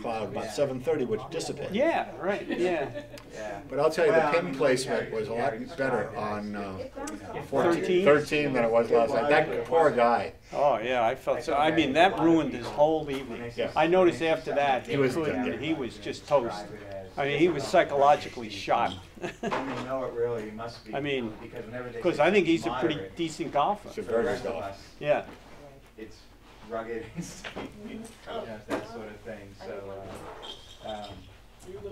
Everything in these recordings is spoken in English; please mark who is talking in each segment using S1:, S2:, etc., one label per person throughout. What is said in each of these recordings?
S1: cloud about 7:30, which dissipated.
S2: Yeah, right, yeah.
S1: But I'll tell you, the pin placement was a lot better on 13 than it was last night. That poor guy.
S2: Oh, yeah, I felt so. I mean, that ruined his whole evening.
S1: Yeah.
S2: I noticed after that,
S1: He was
S2: he was just toast. I mean, he was psychologically shot.
S3: You know it really must be.
S2: I mean,
S3: because whenever they
S2: because
S3: say
S2: I think he's a
S3: moderate,
S2: pretty decent golfer.
S1: He's a
S3: for
S1: very
S3: the
S1: good
S3: rest of
S1: golfer.
S3: us,
S2: Yeah.
S3: it's rugged and steep, that sort of thing. So, but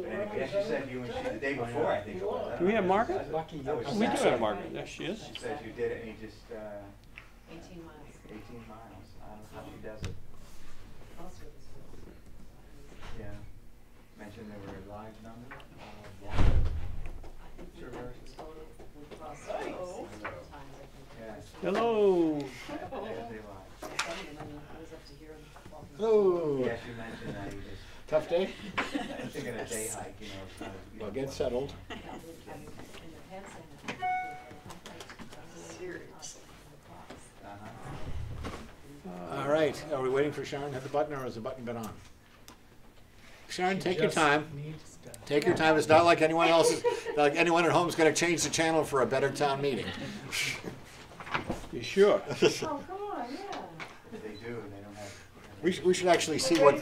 S3: anyway, yeah, she said you and she the day before, I think it was.
S2: Do we have Margaret?
S3: Lucky you.
S2: We do have Margaret. There she is.
S3: She said you did it and you just
S4: 18 miles.
S3: 18 miles. I don't know how she does it.
S4: Also, it's
S3: Yeah. Mentioned there were a large number of
S4: I think we
S3: traverses.
S4: total, we crossed several times, I think.
S3: Yeah.
S2: Hello.
S3: There's a lot.
S4: And then I was up to here and walking.
S1: Hello.
S3: Yes, you mentioned that you just
S1: Tough day?
S3: I'm thinking a day hike, you know. It's not,
S1: Well, get settled.
S4: Yeah, in the past I had. Seriously.
S3: Uh-huh.
S1: All right, are we waiting for Sharon to hit the button, or has the button been on? Sharon, take your time. Take your time. It's not like anyone else's, like anyone at home is going to change the channel for a better town meeting.
S2: You sure?
S4: Oh, come on, yeah.
S3: They do, and they don't have.
S1: We should actually see what,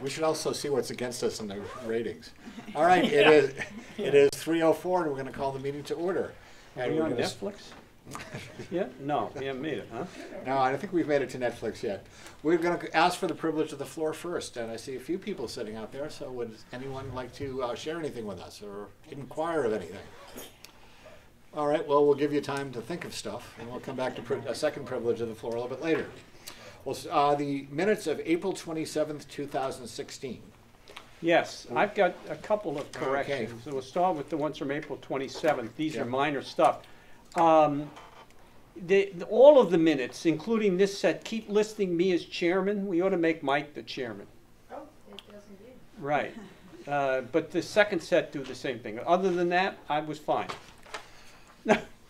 S1: we should also see what's against us in the ratings. All right, it is 3:04, and we're going to call the meeting to order.
S2: Are
S1: And
S2: we
S1: we're
S2: on
S1: gonna
S2: Netflix? Yeah? No, we haven't made it, huh?
S1: No, I don't think we've made it to Netflix yet. We're going to ask for the privilege of the floor first, and I see a few people sitting out there, so would anyone like to share anything with us or inquire of anything? All right, well, we'll give you time to think of stuff, and we'll come back to a second privilege of the floor a little bit later. Well, the minutes of April 27th, 2016.
S2: Yes, I've got a couple of corrections.
S1: Okay.
S2: So we'll start with the ones from April 27th. These are
S1: Yep.
S2: minor stuff. All of the minutes, including this set, keep listing me as chairman. We ought to make Mike the chairman.
S4: Oh, it does indeed.
S2: Right. But the second set do the same thing. Other than that, I was fine.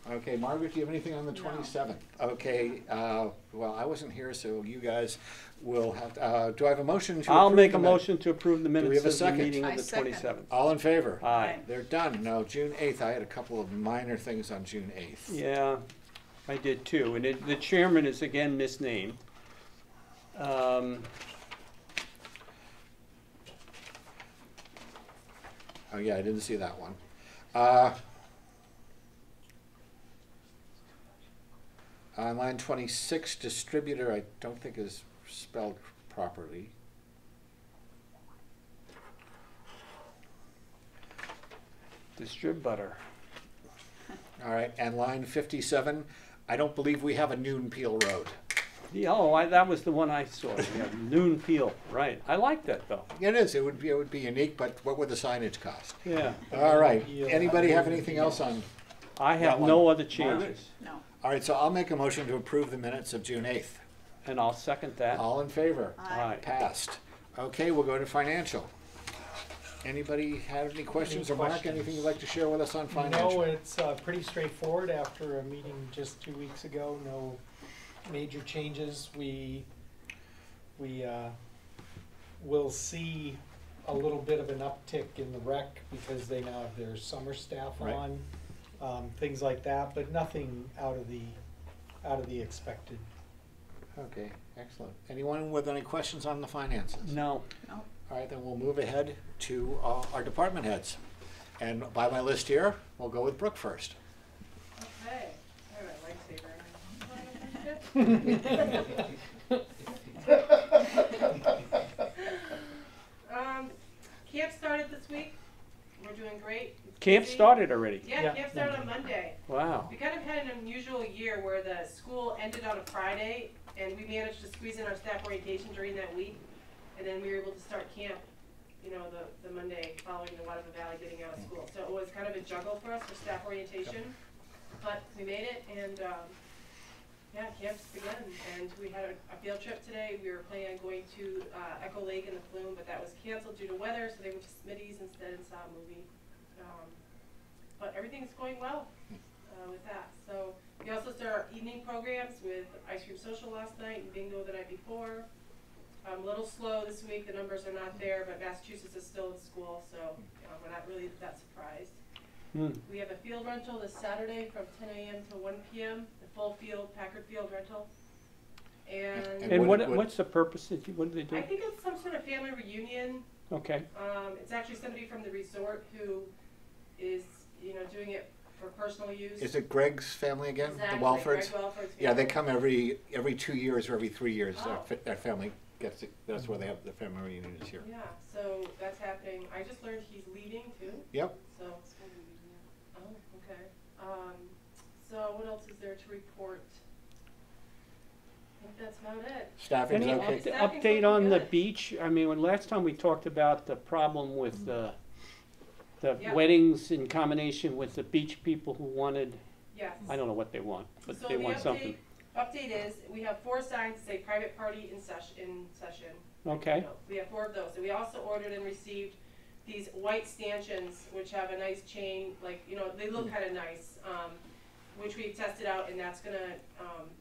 S1: Okay, Margaret, do you have anything on the 27th? Okay, well, I wasn't here, so you guys will have to, do I have a motion to
S2: I'll
S1: approve
S2: make
S1: the
S2: a
S1: minute?
S2: motion to approve the
S1: we
S2: minutes
S1: have a
S2: of the
S1: second?
S2: meeting of
S5: I
S2: the
S5: second.
S2: 27th.
S1: All in favor?
S2: Aye.
S1: They're done. Now, June 8th, I had a couple of minor things on June 8th.
S2: Yeah, I did too. And the chairman is again misnamed.
S1: Oh, yeah, I didn't see that one. On line 26, distributor, I don't think is spelled properly.
S2: Distributor.
S1: All right, and line 57, I don't believe we have a Noon Peel Road.
S2: Yeah, oh, that was the one I saw. Yeah, Noon Peel, right. I like that though.
S1: It is, it would be unique, but what would the signage cost?
S2: Yeah.
S1: All right, anybody have anything else on?
S2: I have
S1: That one.
S2: no other changes.
S5: No.
S1: All right, so I'll make a motion to approve the minutes of June 8th.
S2: And I'll second that.
S1: All in favor?
S2: Aye.
S1: Passed. Okay, we'll go to financial. Anybody have any questions, or Mark,
S6: questions?
S1: anything you'd like to share with us on
S6: No,
S1: financial?
S6: it's pretty straightforward after a meeting just 2 weeks ago. No major changes. We will see a little bit of an uptick in the rec because they now have their summer staff
S1: Right.
S6: on, things like that, but nothing out of the expected.
S1: Okay, excellent. Anyone with any questions on the finances?
S2: No.
S1: All right, then we'll move ahead to our department heads. And by my list here, we'll go with Brooke first.
S5: Okay, I have a lightsaber. Camp started this week. We're doing great. It's
S2: Camp
S5: busy.
S2: started already.
S5: Yeah,
S6: Yeah.
S5: camp started on Monday.
S2: Wow.
S5: We kind of had an unusual year where the school ended on a Friday, and we managed to squeeze in our staff orientation during that week, and then we were able to start camp, you know, the Monday following the Waterville Valley getting out of school. So it was kind of a juggle for us for staff orientation, but we made it, and yeah, camps began, and we had a field trip today. We were planning on going to Echo Lake in the Flume, but that was canceled due to weather, so they went to Smitty's instead and saw a movie. But everything's going well with that. So we also started our evening programs with Ice Cream Social last night and bingo the night before. A little slow this week, the numbers are not there, but Massachusetts is still in school, so we're not really that surprised. We have a field rental this Saturday from 10 a.m. to 1 p.m., the full field, Packard Field rental. And
S2: And
S1: what-
S2: what's the purpose? What do they do?
S5: I think it's some sort of family reunion.
S2: Okay,
S5: It's actually somebody from the resort who is, doing it for personal use.
S1: Is it Greg's family again,
S5: Exactly,
S1: the Walfords?
S5: Greg Welford's
S1: Yeah, they
S5: family.
S1: come every 2 years or every 3 years.
S5: Oh.
S1: That family gets it. That's where they have the family reunion is here.
S5: Yeah, so that's happening. I just learned he's leaving too,
S1: Yep.
S5: so. Oh, okay. So what else is there to report? I think that's about it.
S1: Staffing's
S2: any
S1: okay.
S5: Staffing's
S2: update
S5: looking
S2: on the
S5: good.
S2: beach? I mean, when last time we talked about the problem with the
S5: Yeah.
S2: weddings in combination with the beach people who wanted,
S5: Yes.
S2: I don't know what they want, but
S5: So
S2: they
S5: the
S2: want something.
S5: update is, we have 4 signs that say private party in session.
S2: Okay,
S5: We have 4 of those. So we also ordered and received these white stanchions, which have a nice chain, like, they look kind of nice, which we've tested out, and that's gonna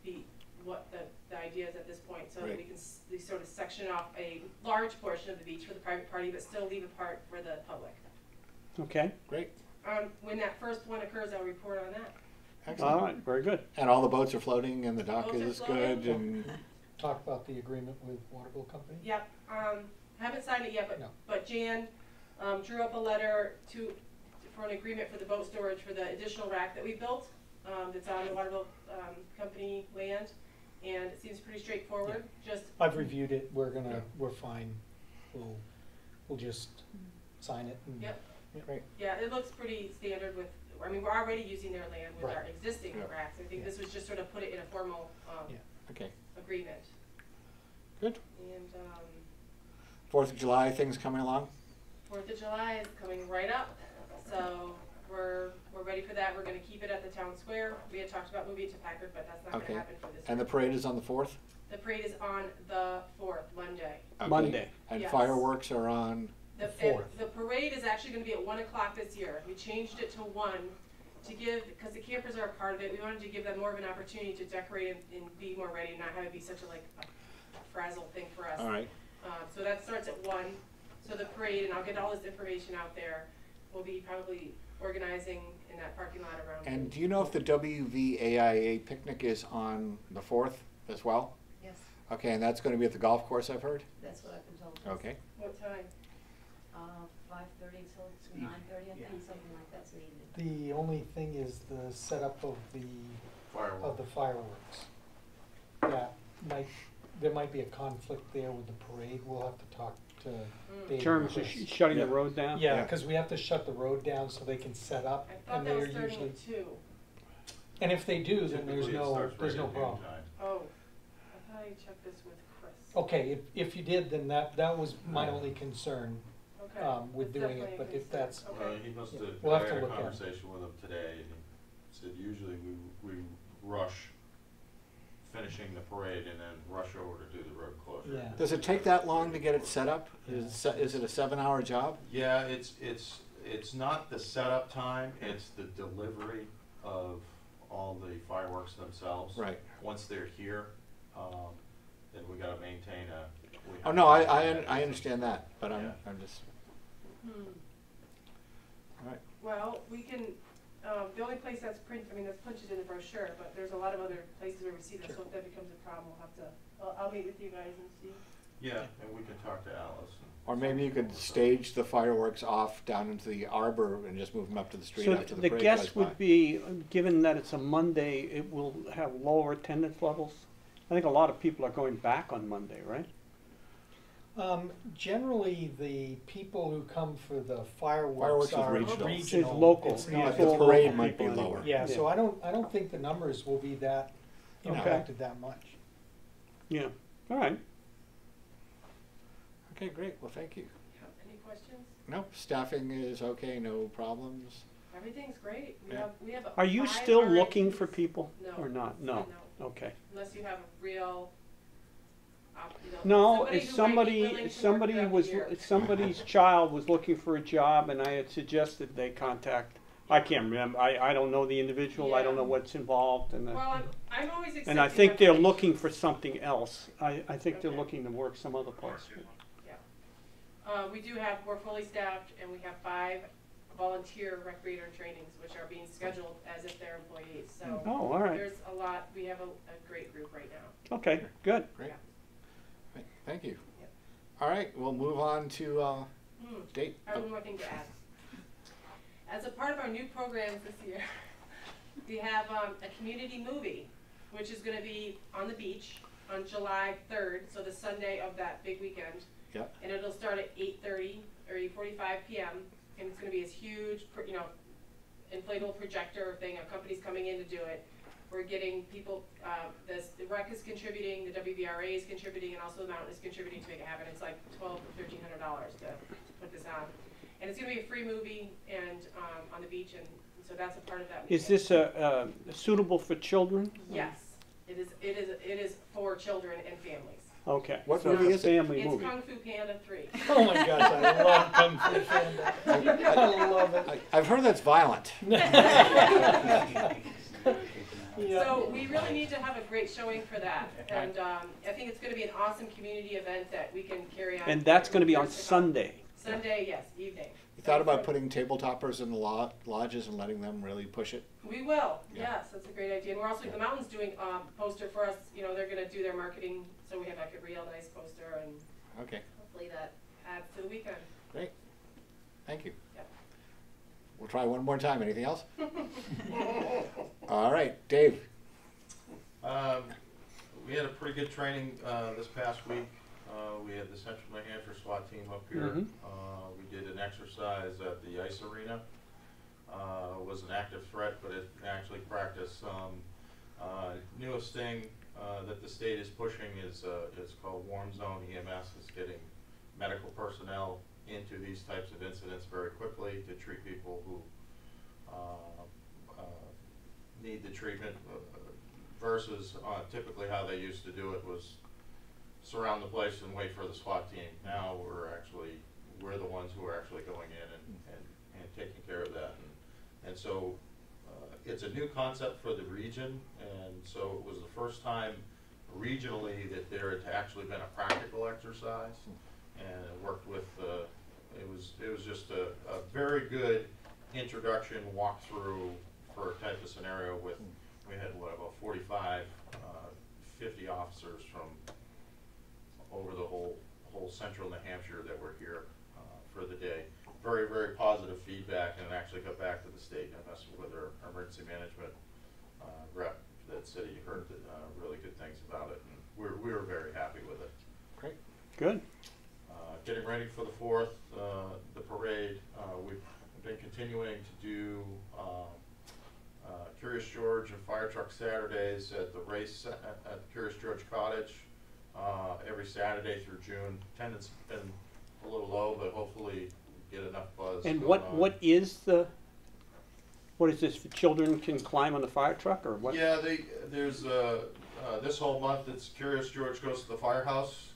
S5: be what the idea is at this point, so that
S1: Right.
S5: we can we sort of section off a large portion of the beach for the private party, but still leave a part for the public.
S2: okay,
S1: Great.
S5: When that first one occurs, I'll report on that.
S1: Excellent.
S2: all right, very good.
S1: And all the boats are floating and the dock
S5: Boats are
S1: is
S5: floating.
S1: good and
S6: Talk about the agreement with Waterville Company?
S5: Yep, haven't signed it yet,
S6: No.
S5: but Jan, drew up a letter for an agreement for the boat storage for the additional rack that we built, that's on the Waterville, Company land, and it seems pretty straightforward, just.
S6: I've reviewed it, we're fine, we'll just sign it and.
S5: Yep.
S1: great.
S5: Yeah, it looks pretty standard with, we're already using their land with our
S6: Right.
S5: existing
S1: Yeah.
S5: racks, I think
S6: Yeah.
S5: this was just sort of put it in a formal,
S6: Yeah.
S1: Okay.
S5: agreement.
S1: Good.
S5: And,
S1: 4th of July, things coming along?
S5: 4th of July is coming right up, so we're ready for that. We're gonna keep it at the town square. We had talked about moving it to Packard, but that's not
S1: Okay.
S5: gonna happen for this
S1: And
S5: year.
S1: the parade is on the 4th?
S5: The parade is on the 4th, Monday.
S1: Okay.
S2: Monday.
S1: And
S5: Yes.
S1: fireworks are on,
S5: The,
S6: The 4th.
S5: and the parade is actually gonna be at 1 o'clock this year. We changed it to 1 to give, because the campers are a part of it, we wanted to give them more of an opportunity to decorate and be more ready, and not have it be such a frazzle thing for us.
S1: all right.
S5: So that starts at 1, so the parade, and I'll get all this information out there, we'll be probably organizing in that parking lot around.
S1: And do you know if the WVAIA picnic is on the 4th as well?
S4: Yes,
S1: Okay, and that's going to be at the golf course, I've heard?
S4: that's what I've been told.
S1: Okay.
S5: What time?
S4: 5:30 till 9:30, I think, something like that's needed.
S6: The only thing is the setup of the fireworks. There might be a conflict there with the parade, we'll have to talk to Dave.
S2: In
S6: and
S2: terms of
S6: Chris.
S2: shutting the
S1: Yeah.
S2: road down?
S6: Yeah,
S1: Yeah.
S6: because we have to shut the road down so they can set up,
S5: I thought
S6: and
S5: that
S6: they're
S5: was starting
S6: usually,
S5: at 2.
S6: and if they do, then there's
S7: Typically, it
S6: no
S7: starts right at noon
S6: problem.
S7: time.
S5: Oh, I thought I checked this with Chris.
S6: Okay, if you did, then that was my only concern,
S5: Okay.
S6: with
S5: That's
S6: doing it,
S5: definitely a
S6: but if
S5: concern.
S6: that's,
S5: Okay.
S7: He must
S6: Yeah.
S7: have,
S6: We'll
S7: I
S6: have to
S7: had a
S6: look at it.
S7: conversation with him today, and he said usually we rush finishing the parade and then rush over to do the road closure.
S6: Yeah.
S1: Does it take that long to get it set up? Is it a 7-hour job?
S7: Yeah, it's not the setup time, it's the delivery of all the fireworks themselves.
S1: Right.
S7: Once they're here, then we gotta maintain
S1: Oh, no, I understand that, but
S7: Yeah.
S1: I'm just, all right.
S5: Well, we can, the only place that's that's punched in the brochure, but there's a lot of other places where we see this, so if that becomes a problem, we'll have to, I'll meet with you guys and see.
S7: Yeah, and we can talk to Alice.
S1: Or maybe you could stage the fireworks off down into the arbor and just move them up to the street
S2: So
S1: after the
S2: the
S1: parade
S2: guess
S1: goes by.
S2: would be, given that it's a Monday, it will have lower attendance levels? I think a lot of people are going back on Monday, right?
S6: generally, the people who come for the
S1: Fireworks
S6: fireworks
S1: is
S6: are
S1: regional.
S6: regional.
S2: It's local.
S6: It's
S2: Yeah,
S6: not
S2: it's
S1: The
S2: all
S1: parade
S2: local
S1: might be
S2: people
S1: lower.
S2: anyway.
S6: Yeah, so I don't think the numbers will be that
S2: Okay.
S6: impacted that much.
S2: Yeah, all right.
S1: Okay, great, well, thank you.
S5: Any questions?
S1: Nope, staffing is okay, no problems.
S5: Everything's great.
S1: Yeah.
S5: We have
S2: Are you
S5: 5
S2: still
S5: RNs.
S2: looking for people
S5: No.
S2: or not? No, okay.
S5: Unless you have a real,
S2: No,
S5: somebody
S2: if
S5: who might be willing to work
S2: somebody
S5: throughout the
S2: was,
S5: year.
S2: if somebody's child was looking for a job and I had suggested they contact I can't remember, I don't know the individual, I don't know
S5: Yeah.
S2: what's involved, and,
S5: Well, I'm always accepting.
S2: and I think they're
S5: applications.
S2: looking for something else. I think they're
S5: Okay.
S2: looking to work some other place.
S5: We do have, we're fully staffed, and we have 5 volunteer recreator trainings, which are being scheduled as if they're employees, so.
S2: Oh, all right,
S5: There's a lot, we have a great group right now.
S2: okay, good.
S1: Great. Right, thank you.
S5: Yep.
S1: All right, we'll move on to date.
S5: I have one more thing to add. As a part of our new programs this year, we have a community movie, which is gonna be on the beach on July 3rd, so the Sunday of that big weekend.
S1: Yep.
S5: And it'll start at 8:30 or 8:45 p.m. and it's gonna be this huge, inflatable projector thing. A company's coming in to do it. We're getting people. The rec is contributing, the WVRA is contributing, and also the mountain is contributing to make it happen. It's like $1,200 to $1,300 to put this on, and it's gonna be a free movie and on the beach, and so that's a part of that.
S2: Is
S5: weekend.
S2: this suitable for children?
S5: Yes, it is. It is for children and families.
S2: Okay.
S1: What
S2: so
S1: movie
S2: it's
S1: is it?
S2: a family
S5: It's
S2: movie.
S5: Kung Fu Panda 3.
S6: Oh my gosh, I love Kung Fu Panda. I love it.
S1: I've heard that's violent.
S6: Yeah.
S5: So we really need to have a great showing for that, and I think it's going to be an awesome community event that we can carry on.
S2: And that's gonna be on
S5: years to come.
S2: Sunday.
S5: Sunday, yes, evening.
S1: You thought about putting tabletoppers in the lodges and letting them really push it?
S5: We will,
S1: Yeah.
S5: yes, that's a great idea. And we're also, the Mountain's doing a poster for us, they're going to do their marketing, so we have like a real nice poster, and
S1: Okay,
S5: hopefully that adds to the weekend.
S1: great. Thank you.
S5: Yep.
S1: We'll try one more time. Anything else? All right, Dave.
S7: We had a pretty good training this past week. We had the Central New Hampshire SWAT team up here.
S2: Mhm.
S7: We did an exercise at the ice arena. It was an active threat, but it actually practiced some. Newest thing that the state is pushing is it's called Warm Zone EMS. It's getting medical personnel into these types of incidents very quickly to treat people who need the treatment versus typically how they used to do it was surround the place and wait for the SWAT team. Now we're the ones who are actually going in and taking care of that. And so it's a new concept for the region, and so it was the first time regionally that there had actually been a practical exercise, and it worked with, it was just a very good introduction walkthrough for a type of scenario with, we had about 45, 50 officers from over the whole central New Hampshire that were here for the day. Very, very positive feedback, and actually got back to the state and messed with our emergency management rep that said he heard really good things about it, and we were very happy with it.
S1: Great.
S2: Good.
S7: Getting ready for the 4th, the parade. We've been continuing to do Curious George and Fire Truck Saturdays at the race at Curious George Cottage every Saturday through June. Attendance has been a little low, but hopefully get enough buzz.
S2: And
S7: going
S2: what
S7: on.
S2: what is this for children can climb on the fire truck or what?
S7: Yeah, there's this whole month it's Curious George Goes to the Firehouse.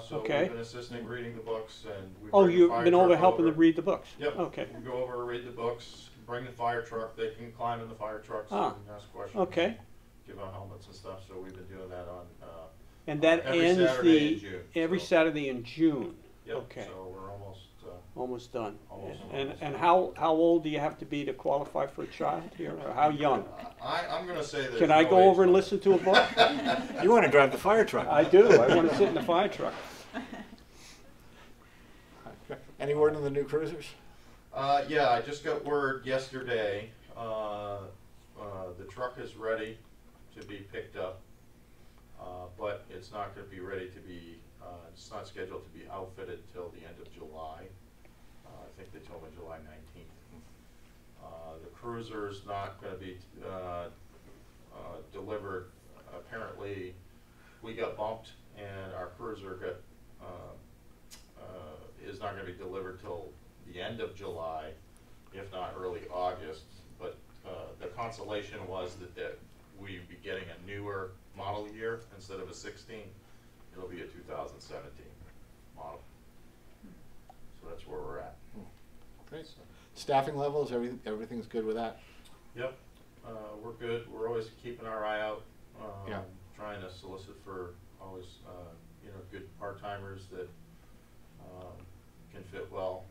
S7: So
S2: Okay.
S7: we've been assisting reading the books, and we
S2: Oh,
S7: bring the
S2: you've
S7: fire
S2: been over
S7: truck
S2: helping them read the books?
S7: Yep.
S2: Okay.
S7: We go over, read the books, bring the fire truck. They can climb in the fire trucks
S2: Ah,
S7: and ask questions.
S2: okay.
S7: Give out helmets and stuff. So we've been doing that on
S2: And that
S7: every
S2: ends
S7: Saturday in June.
S2: every
S7: So-
S2: Saturday in June.
S7: Yep.
S2: Okay.
S7: So we're almost.
S2: Almost done.
S7: Almost
S2: And
S7: done.
S2: how old do you have to be to qualify for a child here, or how young?
S7: I'm going to say that.
S2: Can I go over and listen to a book?
S1: You want to drive the fire truck?
S2: I do. I want to sit in the fire truck.
S1: Any word on the new cruisers?
S7: Yeah, I just got word yesterday. The truck is ready to be picked up, but it's not going to be ready to be. It's not scheduled to be outfitted until the end of July. I think they told me July 19th. The cruiser's not going to be delivered. Apparently, we got bumped, and our cruiser is not going to be delivered till the end of July, if not early August. But the consolation was that we'd be getting a newer model year instead of a 16. It'll be a 2017 model. So that's where we're at.
S1: Great. Staffing levels, everything's good with that?
S7: Yep, we're good. We're always keeping our eye out,
S1: Yeah.
S7: trying to solicit for always, good part-timers that, can fit well.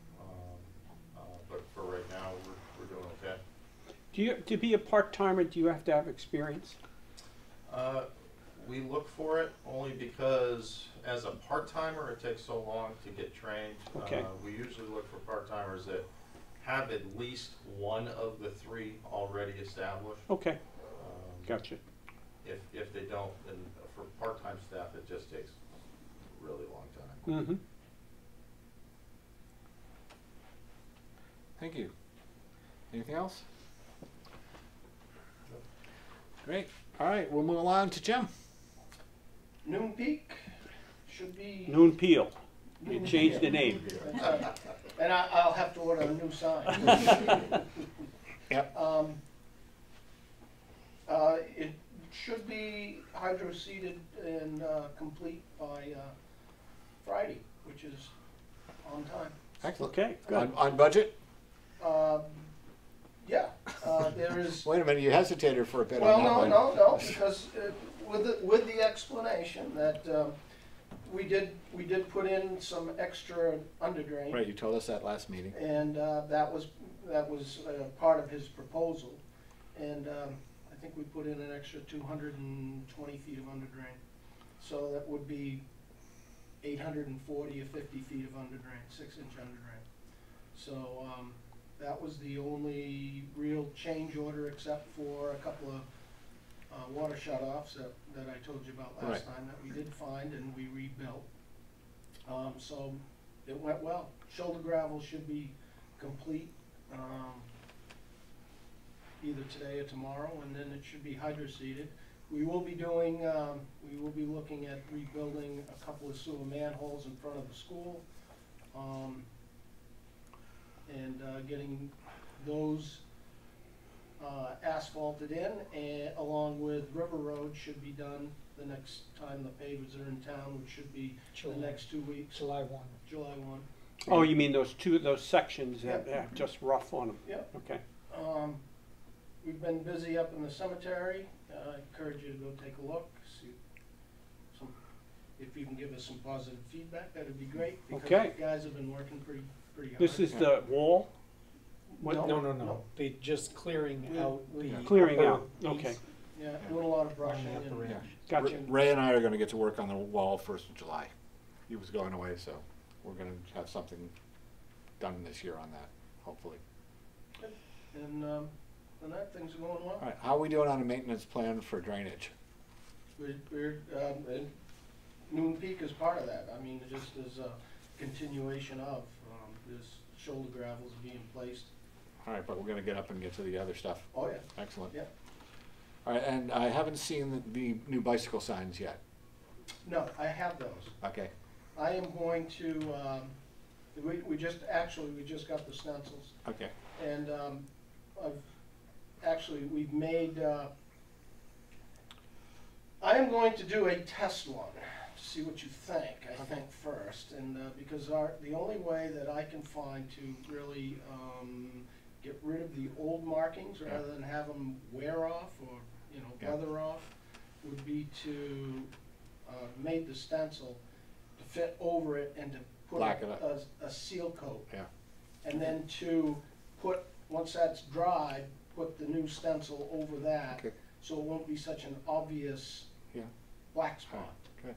S7: But for right now, we're doing okay.
S2: To be a part-timer, do you have to have experience?
S7: We look for it only because as a part-timer, it takes so long to get trained.
S2: Okay.
S7: We usually look for part-timers that have at least one of the three already established.
S2: Okay,
S7: Um,
S2: gotcha.
S7: If they don't, then for part-time staff, it just takes a really long time.
S2: Mm-hmm.
S1: Thank you. Anything else? Great. All right, we'll move on to Jim.
S8: Noon Peak should be.
S2: Noon Peel. You
S8: Noon
S2: changed the
S8: Peel.
S2: name.
S8: That's right. And I'll have to order a new sign.
S1: Yep.
S8: It should be hydro-seeded and complete by Friday, which is on time.
S1: Excellent.
S2: Okay, good.
S1: On budget?
S8: Yeah, there is.
S1: Wait a minute, you hesitated for a bit
S8: Well,
S1: on that
S8: no,
S1: one.
S8: no, because with the explanation that we did put in some extra underdrain.
S1: Right, you told us that last meeting.
S8: And that was part of his proposal. And I think we put in an extra 220 feet of underdrain. So that would be 840 or 50 feet of underdrain, 6-inch underdrain. So that was the only real change order, except for a couple of water shutoffs that I told you about last
S1: Right.
S8: time that we did find and we rebuilt. So it went well. Shoulder gravel should be complete either today or tomorrow, and then it should be hydro-seeded. We will be doing, we will be looking at rebuilding a couple of sewer manholes in front of the school, and getting those asphalted in, and along with River Road should be done the next time the pavers are in town, which should be the next 2 weeks,
S6: July 1.
S8: July 1.
S2: Oh, you mean those sections that
S8: Yep.
S2: have just rough on them?
S8: Yep.
S2: Okay.
S8: We've been busy up in the cemetery. I encourage you to go take a look, see if you can give us some positive feedback, that'd be great. Because
S2: Okay.
S8: you guys have been working pretty hard.
S2: This is the wall? What-
S8: No.
S6: No. They just clearing
S8: We-
S6: out
S8: we-
S6: the.
S2: Clearing
S6: upper
S2: out,
S6: piece.
S2: okay.
S8: Yeah, doing a lot of brushing
S6: On the upper
S8: and.
S6: edge.
S2: Gotcha.
S1: Ray and I are gonna get to work on the wall 1st of July. He was going away, so we're gonna have something done this year on that, hopefully.
S8: And that thing's going well.
S1: All right, how are we doing on a maintenance plan for drainage?
S8: And Noon Peak is part of that. I mean, just as a continuation of, this shoulder gravels being placed.
S1: All right, but we're gonna get up and get to the other stuff.
S8: Oh, yeah.
S1: Excellent.
S8: Yeah.
S1: All right, and I haven't seen the new bicycle signs yet.
S8: No, I have those.
S1: Okay,
S8: I am going to, we just got the stencils.
S1: okay.
S8: And we've made, I am going to do a test one, to see what you think, I think first. And because the only way that I can find to really get rid of the old markings
S1: Yeah.
S8: rather than have them wear off or,
S1: Yeah.
S8: weather off, would be to make the stencil to fit over it and to put
S1: Black it up.
S8: a seal coat.
S1: Yeah.
S8: And then to put, once that's dried, put the new stencil over that,
S1: Okay.
S8: so it won't be such an obvious
S1: Yeah.
S8: black spot.
S1: Good.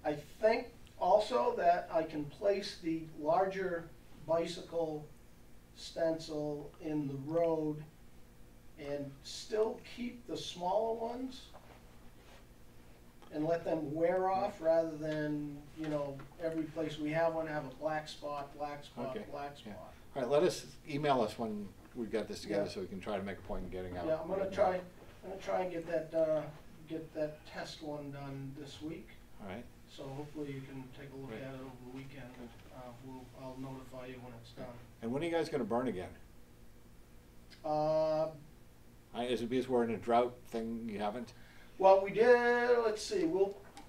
S8: I think also that I can place the larger bicycle stencil in the road and still keep the smaller ones and let them wear off rather than, every place we have one have a black spot, black spot,
S1: Okay.
S8: black
S1: Yeah.
S8: spot.
S1: All right, email us when we've got this together
S8: Yeah.
S1: so we can try to make a point in getting out.
S8: Yeah, I'm gonna try and get that test one done this week.
S1: All right,
S8: So hopefully you can take a look
S1: Great.
S8: at it over the weekend. I'll notify you when it's done.
S1: and when are you guys gonna burn again? Is it because we're in a drought thing, you haven't?
S8: Well, we did, let's see,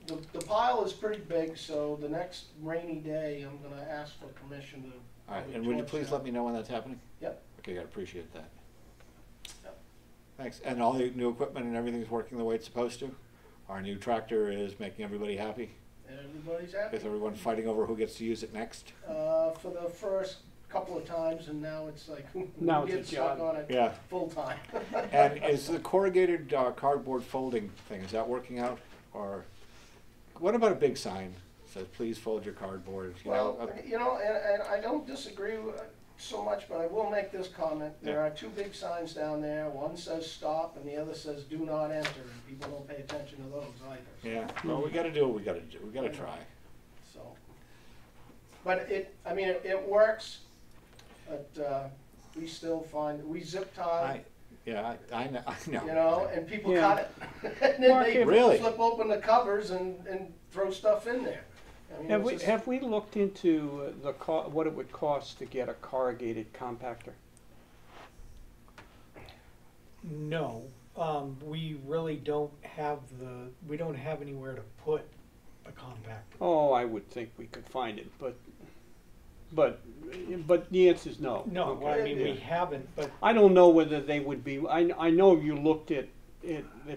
S8: the pile is pretty big, so the next rainy day, I'm gonna ask for permission to.
S1: All right,
S8: have it
S1: and would you
S8: torched
S1: please
S8: out.
S1: let me know when that's happening?
S8: Yep.
S1: Okay, I appreciate that.
S8: Yep.
S1: Thanks. And all the new equipment and everything's working the way it's supposed to? Our new tractor is making everybody happy?
S8: Everybody's happy.
S1: Is everyone fighting over who gets to use it next?
S8: For the first couple of times, and now it's like,
S2: Now
S8: we
S2: it's a
S8: get stuck
S2: job.
S8: on it
S1: Yeah.
S8: full time.
S1: And is the corrugated cardboard folding thing, is that working out? Or what about a big sign that says, please fold your cardboard? You know,
S8: Well, you know, and I don't disagree so much, but I will make this comment. There
S1: Yeah.
S8: are two big signs down there. One says stop and the other says do not enter, and people don't pay attention to those either.
S1: Yeah, well, we gotta do what we gotta do. We gotta try.
S8: So, but I mean, it works, but we still find, we zip tie,
S1: I know,
S8: you know, and people
S2: Yeah.
S8: cut it. And then
S2: Mark,
S8: they
S2: if-
S1: Really?
S8: flip open the covers and throw stuff in there. I mean, it's just-
S2: Have we looked into what it would cost to get a corrugated compactor?
S6: No, we really don't have we don't have anywhere to put a compactor.
S2: Oh, I would think we could find it, but the answer is no.
S6: No,
S2: Okay.
S6: I mean, we
S1: Yeah.
S6: haven't, but
S2: I don't know whether they would be, I know you looked at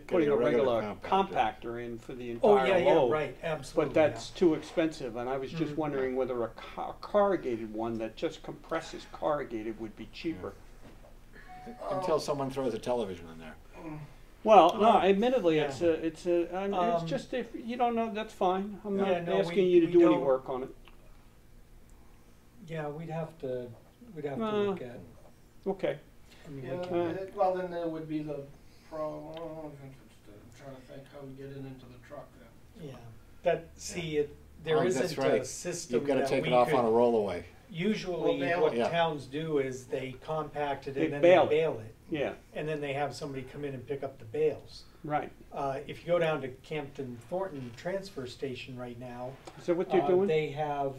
S2: putting
S1: a
S2: a
S1: regular
S2: regular
S1: compactor.
S2: compactor in for the
S6: oh,
S2: entire
S6: yeah,
S2: load.
S6: right, absolutely.
S2: But that's too expensive, and I was just
S6: Mhm.
S2: wondering whether a corrugated one that just compresses corrugated would be cheaper.
S1: Until someone throws a television in there.
S2: Well, no, admittedly,
S6: Yeah.
S2: it's
S6: Um,
S2: just if you don't know, that's fine. I'm
S6: Yeah,
S2: not
S6: no,
S2: asking
S6: we-
S2: you to
S6: we
S2: do any
S6: don't-
S2: work on it.
S6: Yeah, we'd have to
S2: Uh,
S6: look at.
S2: Okay.
S6: I mean,
S8: Yeah,
S6: we can,
S8: well, then there would be the I'm trying to think how we get it into the truck then.
S6: yeah. There
S1: Oh,
S6: isn't
S1: that's right.
S6: a system
S1: You've gotta
S6: that
S1: take
S6: we
S1: it off
S6: could-
S1: on a rollaway.
S6: Usually,
S8: We'll bail
S6: what
S1: it. Yeah.
S6: towns do is they compact it
S2: They
S6: and then
S2: bale
S6: they
S2: it.
S6: bale it,
S2: Yeah,
S6: and then they have somebody come in and pick up the bales.
S2: right.
S6: If you go down to Campton Thornton transfer station right now,
S2: Is that what they're doing?
S6: they have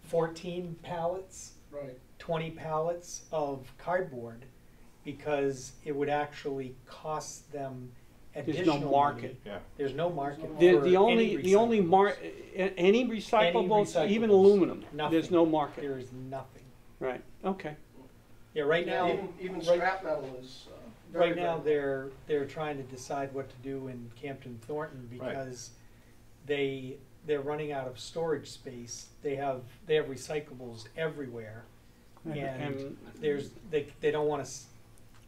S6: 14 pallets,
S8: Right.
S6: 20 pallets of cardboard, because it would actually cost them
S2: There's
S6: additional
S2: no market.
S6: money.
S1: Yeah.
S6: There's no market
S2: The,
S6: for
S2: the only,
S6: any
S2: the only
S6: recyclables.
S2: any recyclables, even
S6: recyclables.
S2: aluminum, there's
S6: Nothing.
S2: no market.
S6: There is nothing.
S2: Right, okay.
S6: Yeah, right
S8: Yeah,
S6: now,
S8: even
S6: right-
S8: scrap metal is, very,
S6: right now,
S8: very-
S6: they're trying to decide what to do in Campton Thornton
S1: Right.
S6: because they're running out of storage space. They have recyclables everywhere, and they don't want to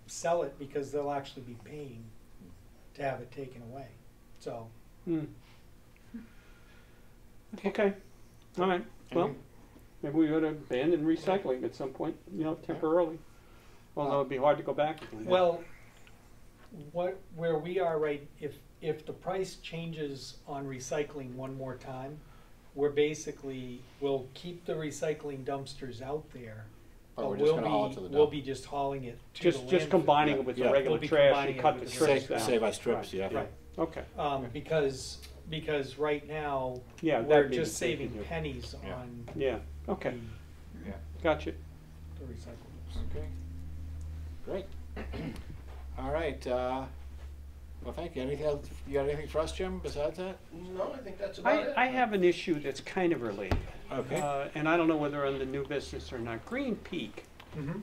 S6: sell it because they'll actually be paying to have it taken away. So
S2: Hmm. Okay, all right, well, maybe we ought to abandon recycling at some point, you know, temporarily. Although it'd be hard to go back again.
S6: well, where we are right, if the price changes on recycling one more time, we'll keep the recycling dumpsters out there.
S1: But we're just gonna haul it to the
S6: We'll
S1: dump.
S6: be just hauling it to the landfill.
S2: Just combining it with the
S1: Yeah.
S2: regular
S6: We'll be
S2: trash
S6: combining
S2: and
S6: it
S2: cut
S6: with
S2: the
S6: the
S2: trips
S1: Save,
S2: down.
S1: save us trips,
S2: Right.
S1: yeah.
S6: Right.
S2: Okay,
S6: Because right now,
S2: yeah,
S6: we're
S2: that'd be the
S6: just
S2: thing to
S6: saving
S2: do.
S6: pennies
S1: Yeah.
S6: on
S2: Yeah, okay,
S1: Yeah.
S2: gotcha.
S6: the recyclables.
S1: Okay, great. All right, well, thank you. Anything else, you got anything for us, Jim, besides that?
S8: No, I think that's about it.
S2: I have an issue that's kind of related.
S1: Okay.
S2: And I don't know whether on the new business or not. Green Peak.
S6: Mm-hmm.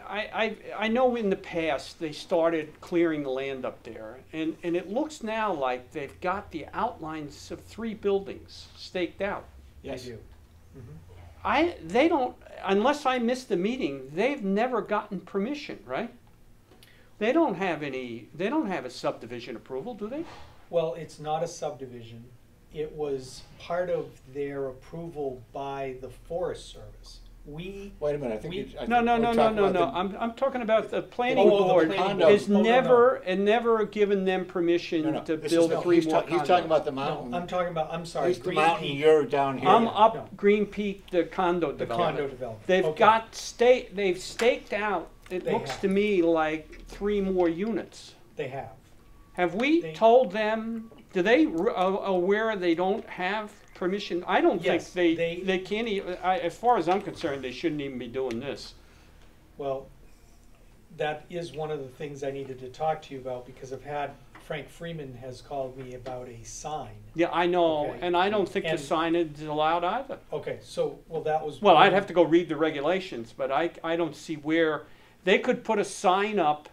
S2: I know in the past they started clearing the land up there, and it looks now like they've got the outlines of 3 buildings staked out.
S1: Yes.
S6: They do. Mm-hmm.
S2: They don't, unless I missed the meeting, they've never gotten permission, right? They don't have a subdivision approval, do they?
S6: Well, it's not a subdivision. It was part of their approval by the Forest Service.
S1: Wait a minute, I think
S6: We-
S1: you. I
S2: No,
S1: think
S2: no,
S1: we're
S2: no, no,
S1: talking
S2: no,
S1: about
S2: no.
S1: the-
S2: I'm talking about the planning
S6: Oh, the
S2: board
S6: planning
S1: board.
S2: has
S6: Oh, no, no.
S2: never given them permission
S1: No, no,
S2: to
S1: this
S2: build
S1: is-
S2: 3
S1: he's
S2: more
S1: He's talking
S2: condos.
S1: about the
S6: No,
S1: mountain.
S6: I'm sorry,
S1: He's the
S6: Green
S1: mountain,
S6: Peak,
S1: you're down here.
S2: I'm
S6: No.
S2: up Green Peak, the condo
S6: the
S2: development.
S6: condo development.
S2: They've
S6: Okay.
S2: got they've staked out, it
S6: They
S2: looks
S6: have.
S2: to me like 3 more units.
S6: They have.
S2: Have we
S6: They-
S2: told them, do they aware they don't have permission? I don't
S6: Yes,
S2: think
S6: they-
S2: they can't even, as far as I'm concerned, they shouldn't even be doing this.
S6: Well, that is one of the things I needed to talk to you about because I've had Frank Freeman has called me about a sign.
S2: Yeah, I know,
S6: Okay.
S2: and I don't think the
S6: And-
S2: signage is allowed either.
S6: Okay, so, well, that was.
S2: Well, I'd have to go read the regulations, but I don't see where, they could put a sign up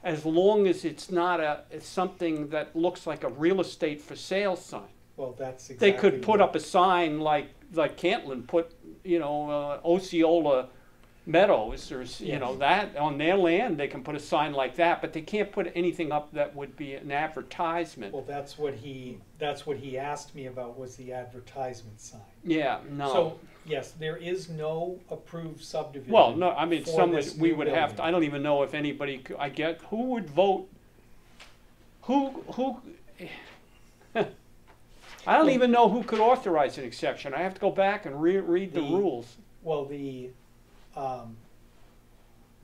S2: as long as it's not it's something that looks like a real estate for sale sign.
S6: Well, that's exactly.
S2: They could put
S6: what-
S2: up a sign like Cantlin put, Osceola Meadows, or,
S6: Yes.
S2: that, on their land, they can put a sign like that, but they can't put anything up that would be an advertisement.
S6: Well, that's what he asked me about, was the advertisement sign.
S2: Yeah, no.
S6: So, yes, there is no approved subdivision.
S2: Well, no, I mean,
S6: for this
S2: we
S6: new
S2: would have to,
S6: building.
S2: I don't even know if anybody, who would vote, who, I don't even know who could authorize an exception. I have to go back and read the
S6: The-
S2: rules.
S6: Well, the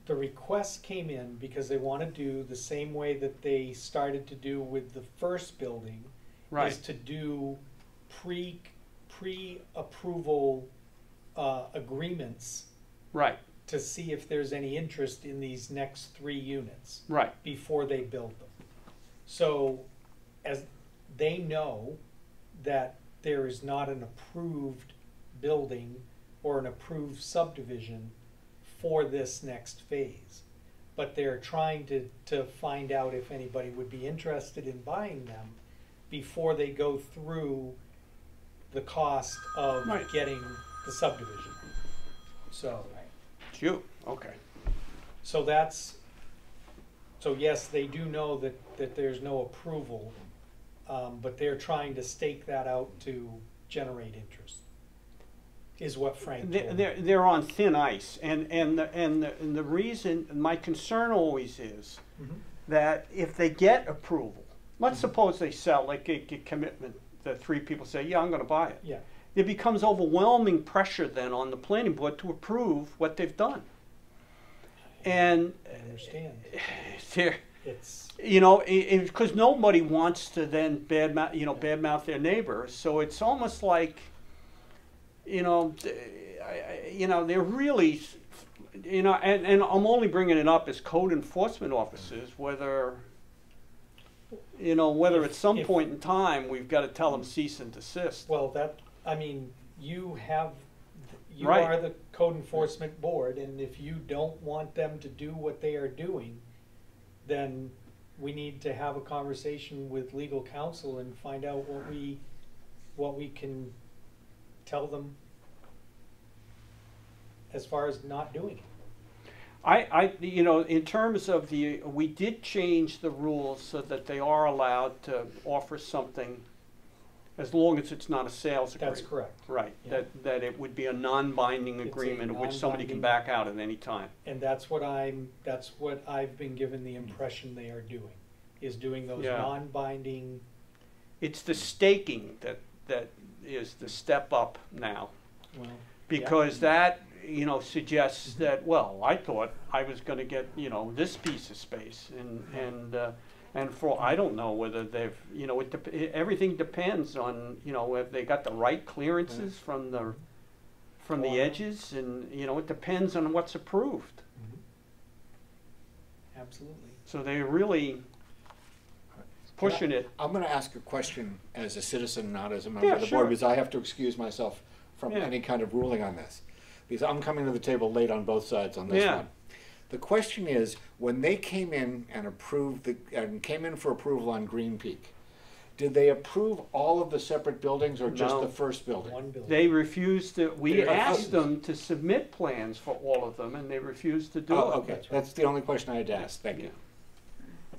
S6: request came in because they want to do the same way that they started to do with the first building.
S2: Right,
S6: Is to do pre-approval agreements
S2: right,
S6: to see if there's any interest in these next 3 units
S2: right.
S6: before they build them. So, as they know that there is not an approved building or an approved subdivision for this next phase, but they're trying to find out if anybody would be interested in buying them before they go through the cost of
S2: Right.
S6: getting the subdivision. So,
S2: It's you, okay.
S6: so yes, they do know that there's no approval, but they're trying to stake that out to generate interest, is what Frank told me.
S2: They're on thin ice, and the reason, my concern always is
S6: Mhm.
S2: that if they get approval, let's suppose they sell, like get commitment, the 3 people say, yeah, I'm gonna buy it.
S6: Yeah,
S2: There becomes overwhelming pressure then on the planning board to approve what they've done. And
S6: I understand.
S2: they're,
S6: It's,
S2: because nobody wants to then badmouth their neighbor, so it's almost like, they're really, and I'm only bringing it up as code enforcement officers, whether at some
S6: If-
S2: point in time, we've got to tell them cease and desist.
S6: well, you
S2: Right.
S6: are the code enforcement board, and if you don't want them to do what they are doing, then we need to have a conversation with legal counsel and find out what we can tell them as far as not doing it.
S2: In terms of we did change the rules so that they are allowed to offer something as long as it's not a sales agreement.
S6: That's correct.
S2: Right,
S6: Yeah.
S2: that it would be a non-binding
S6: It's a
S2: agreement of which somebody can
S6: non-binding-
S2: back out at any time.
S6: And that's what I've been given the impression they are doing, is doing those
S2: Yeah.
S6: non-binding.
S2: It's the staking that is the step up now,
S6: Well,
S2: because that, suggests that, well, I thought I was gonna get, this piece of space, and for, I don't know whether they've, everything depends on, if they got the right clearances from the
S6: Corner.
S2: edges, and, it depends on what's approved.
S6: absolutely.
S2: So they're really pushing it.
S1: I'm going to ask a question as a citizen, not as a member
S2: Yeah,
S1: of the
S2: sure.
S1: board, because I have to excuse myself from
S2: Yeah.
S1: any kind of ruling on this. Because I'm coming to the table late on both sides on this
S2: Yeah.
S1: one. The question is, when they came in and came in for approval on Green Peak, did they approve all of the separate buildings or just
S2: No.
S1: the first building?
S6: One building.
S2: They refused to, we
S1: They
S2: asked
S1: refused.
S2: them to submit plans for all of them, and they refused to do it.
S1: Oh, okay, that's the only question I had to ask, thank you.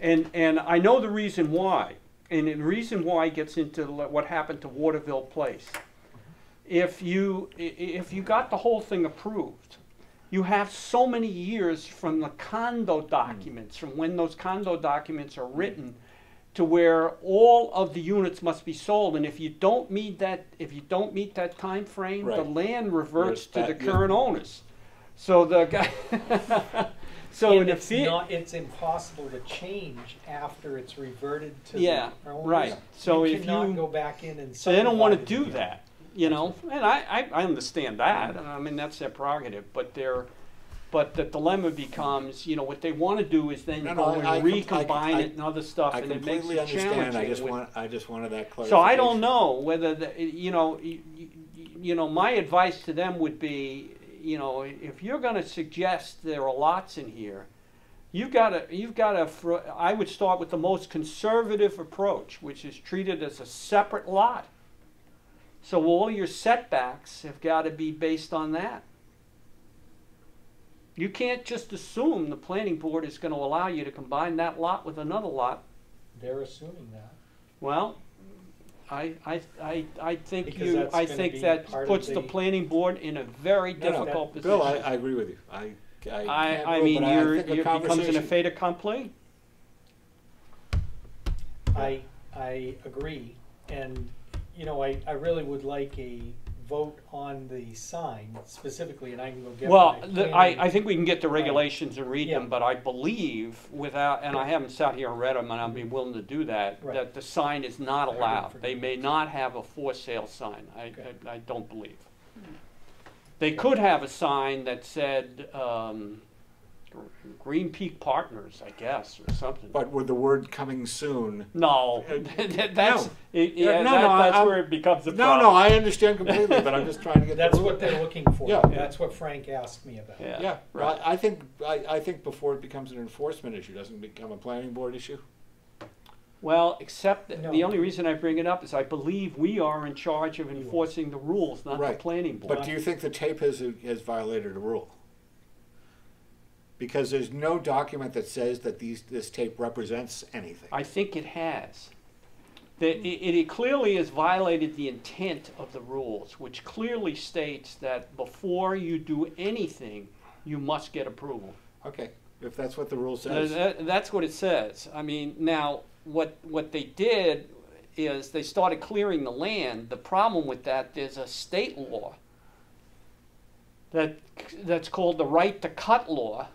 S2: And I know the reason why, and the reason why gets into what happened to Waterville Place. If you got the whole thing approved, you have so many years from the condo documents, from when those condo documents are written, to where all of the units must be sold, and if you don't meet that time frame, the
S1: Right.
S2: land reverts to the
S1: Yes,
S2: current owners. So the guy, so
S6: And
S2: in
S6: it's impossible to change after it's reverted to
S2: Yeah,
S6: the owners.
S2: right. So
S6: you
S2: if
S6: cannot
S2: you-
S6: go back in and
S2: So they don't want to
S6: subdivide
S2: do
S6: it
S2: that, and I understand that. I mean, that's their prerogative, but But the dilemma becomes, you know, what they want to do is then
S1: No,
S2: go
S1: no,
S2: and
S1: I
S2: recombine it and other stuff,
S1: I
S2: and it makes
S1: completely
S2: it
S1: understand,
S2: challenging.
S1: I just wanted that clarification.
S2: So I don't know whether, you know, my advice to them would be, you know, if you're going to suggest there are lots in here, you've got to, I would start with the most conservative approach, which is treat it as a separate lot. So all your setbacks have got to be based on that. You can't just assume the planning board is going to allow you to combine that lot with another lot.
S6: They're assuming that.
S2: Well, I think
S6: Because that's
S2: I
S6: gonna
S2: think
S6: be
S2: that
S6: part of
S2: puts the
S6: the-
S2: planning board in a very
S1: No, no,
S2: difficult position.
S1: Bill, I agree with you. I can't
S2: I
S1: rule,
S2: mean,
S1: but I think a
S2: it becomes an
S1: conversation-
S2: fait accompli.
S6: I agree, and, you know, I really would like a vote on the sign specifically, and I can go get
S2: Well,
S6: my
S2: the,
S6: planning-
S2: I think we can get the
S6: Right.
S2: regulations and read them,
S6: Yeah.
S2: but I believe without, and I haven't sat here and read them, and I'd be willing to do that,
S6: Right.
S2: that the sign is not
S6: I heard
S2: allowed.
S6: from
S2: They
S6: you.
S2: may not have a for sale sign.
S6: Okay.
S2: I don't believe. They could have a sign that said, Green Peak Partners, I guess, or something.
S1: But with the word coming soon.
S2: No, that's,
S1: No.
S2: yeah,
S1: No, no,
S2: that's
S1: I'm-
S2: where it becomes a
S1: No,
S2: problem.
S1: no, I understand completely, but I'm just trying to get.
S6: That's
S1: the
S6: what
S1: rule.
S6: they're looking for.
S1: Yeah.
S6: That's what Frank asked me about.
S2: Yeah,
S1: Yeah,
S2: right.
S1: well, I think before it becomes an enforcement issue, doesn't it become a planning board issue?
S2: Well, except that
S6: No.
S2: the only reason I bring it up is I believe we are in charge of
S6: You are.
S2: enforcing the rules, not the
S1: Right.
S2: planning board.
S1: But do you think the tape has violated a rule? Because there's no document that says that this tape represents anything.
S2: I think it has. It clearly has violated the intent of the rules, which clearly states that before you do anything, you must get approval.
S1: Okay, if that's what the rule says.
S2: That's what it says. I mean, now, what they did is they started clearing the land. The problem with that, there's a state law that's called the right to cut law,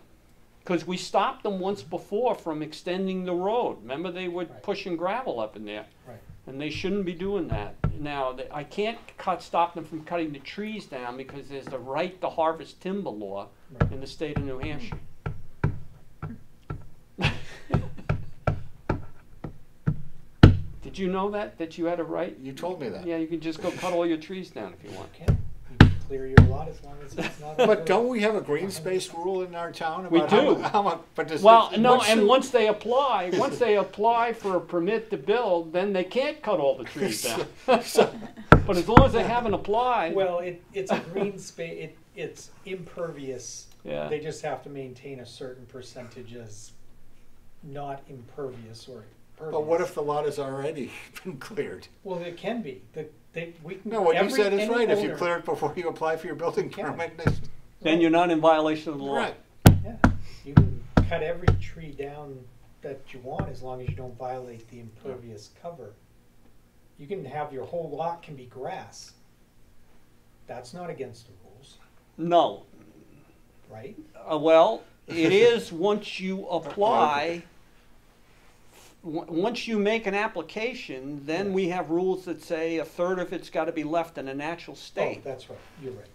S2: because we stopped them once before from extending the road. Remember, they were
S6: Right.
S2: pushing gravel up in there,
S6: Right.
S2: and they shouldn't be doing that. Now, I can't stop them from cutting the trees down because there's the right to harvest timber law
S6: Right.
S2: in the state of New Hampshire. Did you know that you had a right?
S1: You told me that.
S2: Yeah, you can just go cut all your trees down if you want.
S6: Okay. You can clear your lot as long as it's not.
S1: But don't we have a green space rule in our town?
S2: We
S1: about
S2: do.
S1: How much, but does
S2: Well,
S1: does-
S2: no,
S1: what's
S2: and
S1: the-
S2: once they apply for a permit to build, then they can't cut all the trees down.
S1: So-
S2: But as long as they haven't applied,
S6: Well, it's a green space, it's impervious.
S2: yeah.
S6: They just have to maintain a certain percentage as not impervious or pervious.
S1: But what if the lot has already been cleared?
S6: Well, it can be, we can.
S1: No, what you said is
S6: any
S1: right. If you
S6: owner-
S1: clear it before you apply for your building
S6: You can.
S1: permit,
S2: Then you're not in violation of the law.
S1: right.
S6: Yeah, you can cut every tree down that you want as long as you don't violate the impervious cover. You can have your whole lot can be grass. That's not against the rules,
S2: No.
S6: right?
S2: Well, it is once you apply. Once you make an application, then
S6: Yeah.
S2: we have rules that say a third of it's got to be left in a natural
S6: Oh,
S2: state.
S6: that's right, you're right,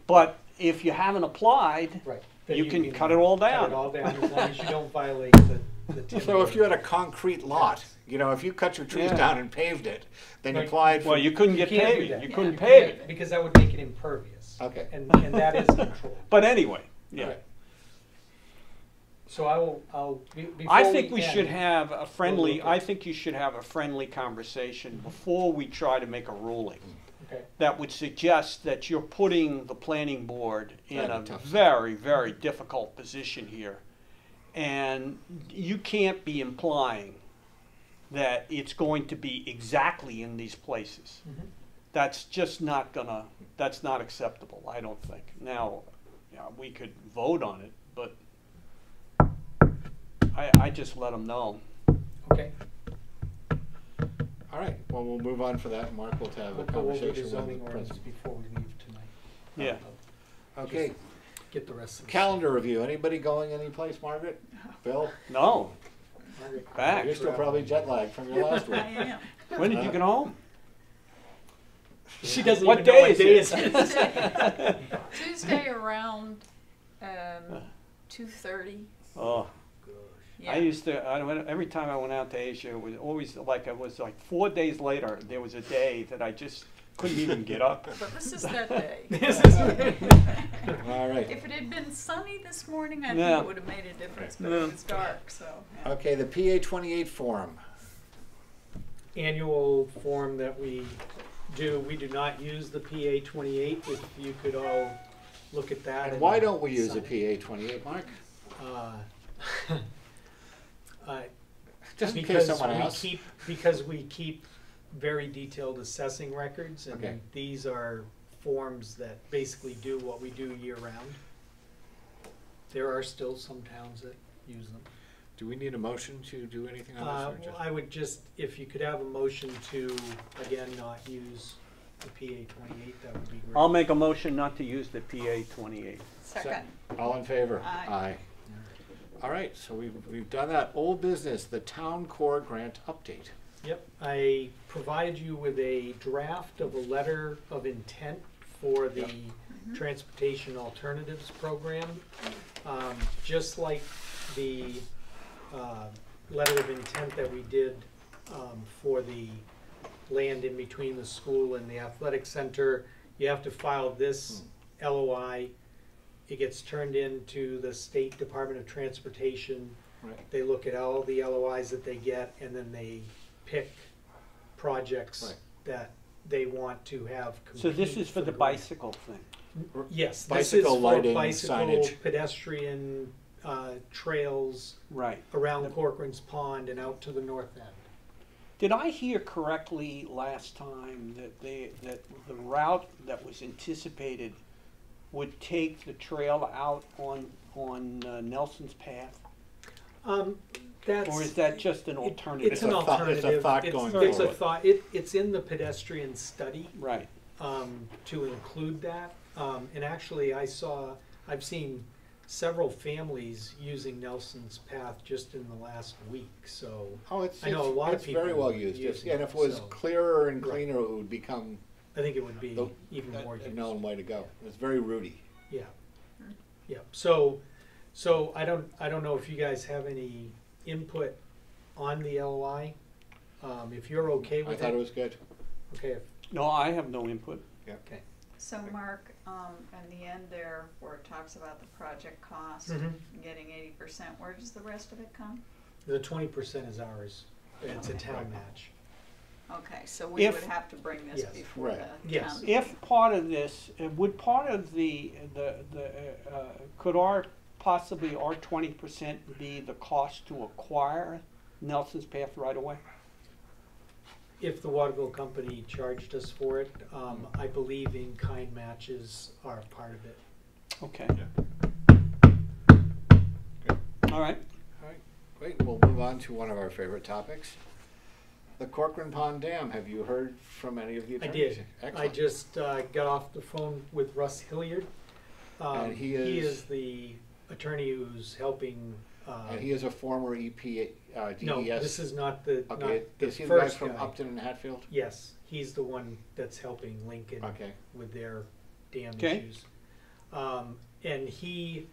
S2: But if you haven't applied,
S6: right.
S2: You can cut it all down.
S6: Cut it all down as long as you don't violate the timber.
S1: So if you had a concrete lot, you know, if you cut your trees
S2: Yeah.
S1: down and paved it, then you
S6: Right.
S1: applied for.
S2: well, you couldn't
S6: You
S2: get
S6: can't do
S2: paved.
S6: that.
S2: You
S6: Yeah,
S2: couldn't
S6: you
S2: pave
S6: can't,
S2: it.
S6: because that would make it impervious.
S1: Okay.
S6: And that is controlled.
S2: But anyway, yeah.
S6: Right. So I'll, before
S2: I think we
S6: end-
S2: should have a friendly.
S6: look at-
S2: I think you should have a friendly conversation before we try to make a ruling
S6: Okay,
S2: that would suggest that you're putting the planning board in a
S1: That'd be tough.
S2: very, very difficult position here, and you can't be implying that it's going to be exactly in these places.
S6: Mhm.
S2: That's just not gonna. That's not acceptable. I don't think. Now, we could vote on it, but I just let them know.
S6: okay.
S1: All right. Well, we'll move on for that. Mark will have a
S6: We'll go over the
S1: conversation with
S6: zoning
S1: the
S6: ordinance
S1: principal.
S6: before we leave tonight.
S2: Yeah.
S1: Okay.
S6: Get the rest of the.
S1: Calendar review. Anybody going anyplace, Margaret? Bill?
S2: No,
S6: Margaret,
S2: back.
S1: You're still probably jet lagged from your last week.
S4: I am.
S2: When did you get home?
S6: She doesn't
S2: What
S6: even know
S2: day
S6: what day
S2: is
S6: it
S2: it?
S6: is.
S4: Tuesday around
S9: 2:30.
S2: Oh,
S9: Yeah.
S2: I used to, every time I went out to Asia, it was always like, it was like 4 days later, there was a day that I just couldn't even get up.
S9: But this is that day.
S1: All right.
S9: If it had been sunny this morning, I
S2: Yeah.
S9: think it would have made a difference, but
S2: Yeah.
S9: it was dark, so. Yeah.
S1: Okay, the PA 28 forum.
S6: Annual form that we do not use the PA 28, if you could all look at that.
S1: And why don't we use
S6: sign
S1: a
S6: it.
S1: PA 28, Mark? Just in case someone asks.
S6: Because we keep very detailed assessing records, and
S1: Okay.
S6: these are forms that basically do what we do year round. There are still some towns that use them.
S1: Do we need a motion to do anything on this? or
S6: Well,
S1: just-
S6: I would just, if you could have a motion to, again, not use the PA 28, that would be great.
S2: I'll make a motion not to use the PA 28.
S9: Second.
S1: All in favor?
S9: Aye.
S1: All right, so we've done that. Old business, the town core grant update.
S6: Yep, I provided you with a draft of a letter of intent for the Transportation Alternatives Program. Just like the letter of intent that we did for the land in between the school and the athletic center, you have to file this LOI. It gets turned into the State Department of Transportation.
S1: Right.
S6: They look at all the LOIs that they get, and then they pick projects
S1: Right.
S6: that they want to have compete.
S2: So this is for the
S6: grant.
S2: bicycle thing.
S6: Yes, this
S1: Bicycle
S6: is for
S1: lighting,
S6: bicycle,
S1: signage.
S6: pedestrian trails
S2: Right.
S6: around Corcoran's Pond and out to the north end.
S2: Did I hear correctly last time that that the route that was anticipated would take the trail out on Nelson's Path?
S6: That's.
S2: Or is that just an alternative?
S6: It's an
S1: It's a thought- it's a
S6: alternative.
S1: thought going
S6: It's a
S1: forward.
S6: thought, it's in the pedestrian study.
S2: Right.
S6: To include that. And actually, I've seen several families using Nelson's Path just in the last week, so.
S1: Oh, it's
S6: I know a lot of
S1: it's very
S6: people
S1: well used.
S6: using
S1: And if it was
S6: so-
S1: clearer and
S6: Right.
S1: cleaner, it would become
S6: I think it would be
S1: the-
S6: even more
S1: a
S6: used.
S1: known way to go. It's very rooty.
S6: Yeah, yeah, so I don't know if you guys have any input on the LOI. If you're okay
S1: I
S6: with
S1: thought it
S6: it,
S1: was good.
S6: okay,
S2: No, I have no input.
S6: okay.
S9: So Mark, in the end there, where it talks about the project cost,
S6: Mhm.
S9: getting 80%, where does the rest of it come?
S6: The 20% is ours, it's a town
S1: Right.
S6: match.
S9: Okay, so we
S2: If-
S9: would have to bring this
S6: Yes.
S9: before
S1: Right.
S9: the
S6: Yes.
S9: town.
S2: If part of this, would part of could possibly our 20% be the cost to acquire Nelson's Path right away?
S6: If the Waterville Company charged us for it, I believe in-kind matches are part of it.
S2: Okay.
S1: Good.
S2: All right.
S1: All right, great. We'll move on to one of our favorite topics. The Corcoran Pond Dam. Have you heard from any of the
S6: I
S1: attorneys?
S6: did. I
S1: Excellent.
S6: just got off the phone with Russ Hilliard.
S1: And he
S6: He
S1: is-
S6: is the attorney who's helping.
S1: And he is a former EPA,
S6: No,
S1: DES.
S6: this is not the, not
S1: Okay,
S6: the
S1: is he the guy
S6: first
S1: from
S6: guy.
S1: Upton and Hatfield?
S6: Yes, he's the one that's helping Lincoln
S1: Okay.
S6: with their dam
S2: Okay.
S6: issues. And he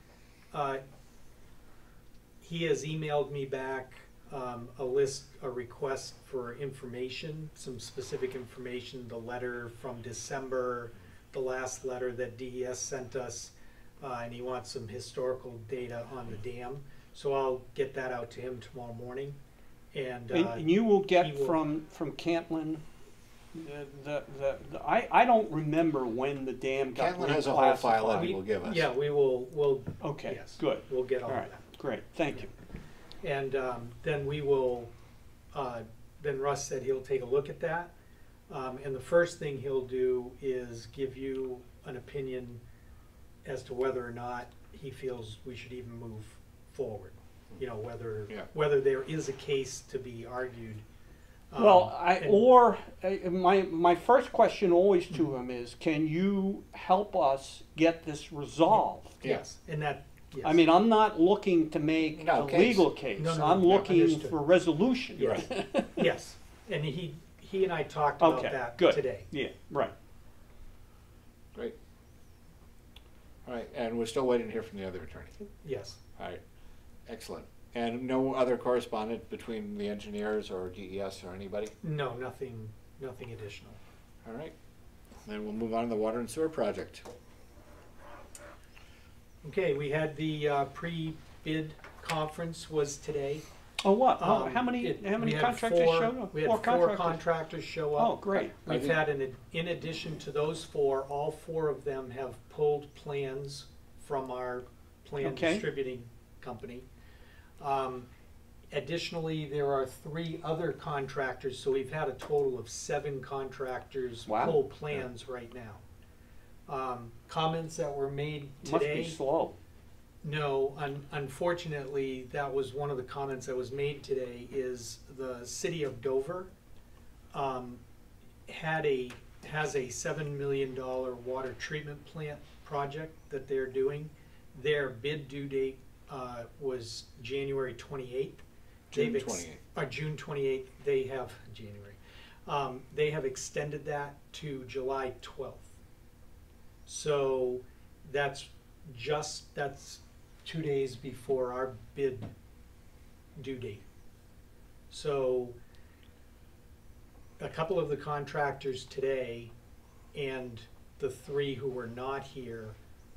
S6: has emailed me back a request for information, some specific information, the letter from December, the last letter that DES sent us, and he wants some historical data on the dam. So I'll get that out to him tomorrow morning, and
S2: And you will get
S6: he will-
S2: from Cantlin, I don't remember when the dam got
S1: Cantlin has a whole file that
S2: reclassified.
S1: he will give us.
S6: yeah, we'll
S2: Okay,
S6: yes,
S2: good.
S6: we'll get all
S2: All
S6: of
S2: right,
S6: that.
S2: great, thank you.
S6: And then we will, then Russ said he'll take a look at that. And the first thing he'll do is give you an opinion as to whether or not he feels we should even move forward. You know,
S1: Yeah.
S6: whether there is a case to be argued.
S2: Well,
S6: and-
S2: my first question always to him is, can you help us get this resolved?
S6: Yes, and that, yes.
S2: I mean, I'm not looking to make
S1: No,
S2: a
S1: case.
S2: legal case.
S6: No, no,
S2: I'm
S6: no,
S2: looking
S6: understood.
S2: for resolution.
S6: Yes, yes, and he and I talked about
S2: Okay,
S6: that
S2: good.
S6: today.
S2: Yeah, right.
S1: Great. All right, and we're still waiting to hear from the other attorney.
S6: Yes.
S1: All right, excellent. And no other correspondence between the engineers or DES or anybody?
S6: No, nothing additional.
S1: All right, then we'll move on to the water and sewer project.
S6: Okay, we had the pre-bid conference was today.
S2: Oh, what? Oh, how
S6: Um,
S2: many
S6: we had
S2: contractors
S6: four-
S2: showed up?
S6: We had
S2: Four
S6: four contractors show up.
S2: Oh, great.
S6: We've had, in addition to those four, all four of them have pulled plans from our plan
S2: Okay.
S6: distributing company. Additionally, there are 3 other contractors, so we've had a total of 7 contractors
S2: Wow.
S6: pull plans right now. Comments that were made
S2: Must
S6: today.
S2: be slow.
S6: No, unfortunately, that was one of the comments that was made today, is the city of Dover has a $7 million water treatment plant project that they're doing. Their bid due date was January 28th.
S1: June
S6: They've
S1: 28th.
S6: June 28th, they have, January. They have extended that to July 12th. So that's 2 days before our bid due date. So a couple of the contractors today and the 3 who were not here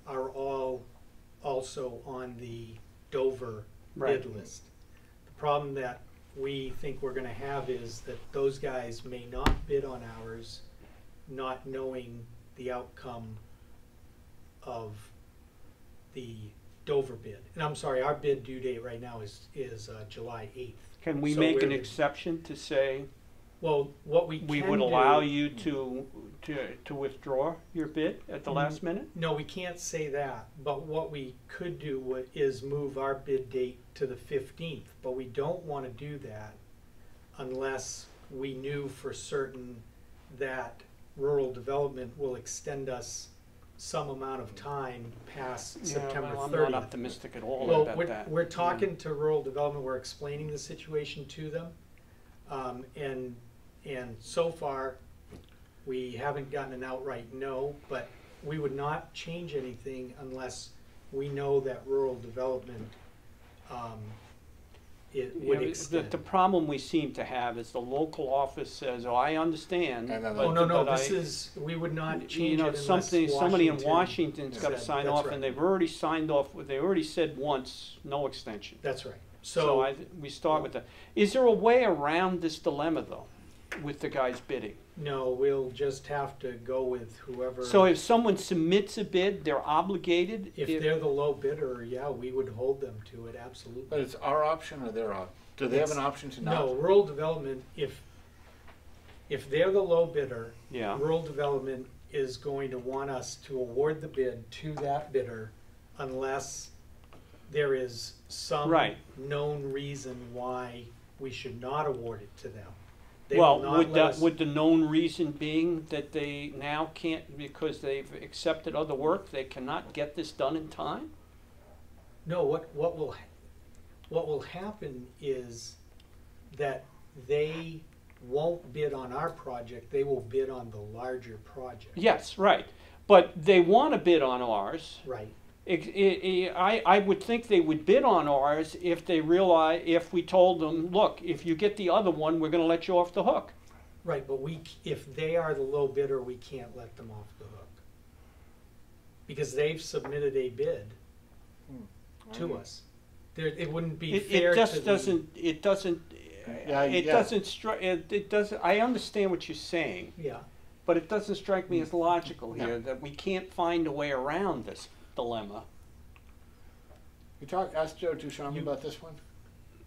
S6: are all also on the Dover
S2: Right.
S6: bid list. The problem that we think we're gonna have is that those guys may not bid on ours, not knowing the outcome of the Dover bid. And I'm sorry, our bid due date right now is July 8th.
S2: Can we
S6: So
S2: make an
S6: we're-
S2: exception to say
S6: Well, what we
S2: we
S6: can
S2: would allow
S6: do-
S2: you to withdraw your bid at the last minute?
S6: No, we can't say that, but what we could do is move our bid date to the 15th, but we don't want to do that unless we knew for certain that rural development will extend us some amount of time past September 30th.
S2: I'm not optimistic at all
S6: Well,
S2: about that.
S6: we're talking to rural development, we're explaining the situation to them. And so far, we haven't gotten an outright no, but we would not change anything unless we know that rural development, it
S2: You
S6: would
S2: know,
S6: extend.
S2: the problem we seem to have is the local office says, oh, I understand.
S1: And then
S6: Oh, no,
S2: but
S6: this
S2: I-
S6: is, we would not
S2: You
S6: change it
S2: know,
S6: unless
S2: somebody in Washington's gotta
S6: said-
S2: sign
S6: that's
S2: off,
S6: right.
S2: and they've already signed off, they already said once, no extension.
S6: That's right.
S2: So we start with that. Is there a way around this dilemma, though, with the guys bidding?
S6: No, we'll just have to go with whoever.
S2: So if someone submits a bid, they're obligated?
S6: If they're the low bidder, yeah, we would hold them to it, absolutely.
S1: But it's our option or their option? Do they have an option to not?
S6: No, rural development, if they're the low bidder,
S2: Yeah,
S6: rural development is going to want us to award the bid to that bidder unless there is some
S2: Right.
S6: known reason why we should not award it to them. They
S2: well,
S6: will not
S2: would
S6: let
S2: that,
S6: us-
S2: would the known reason being that they now can't, because they've accepted other work, they cannot get this done in time?
S6: No, what will happen is that they won't bid on our project, they will bid on the larger project.
S2: Yes, right, but they wanna bid on ours.
S6: Right.
S2: I would think they would bid on ours if they realize, if we told them, look, if you get the other one, we're gonna let you off the hook.
S6: Right, but if they are the low bidder, we can't let them off the hook. Because they've submitted a bid to us. It wouldn't be fair
S2: It
S6: to
S2: just
S6: the.
S2: doesn't, it doesn't,
S1: Yeah,
S2: it
S1: yeah.
S2: doesn't it doesn't, I understand what you're saying,
S6: Yeah,
S2: but it doesn't strike me as logical here that we can't find a way around this dilemma.
S1: Ask Joe Ducharme about this one?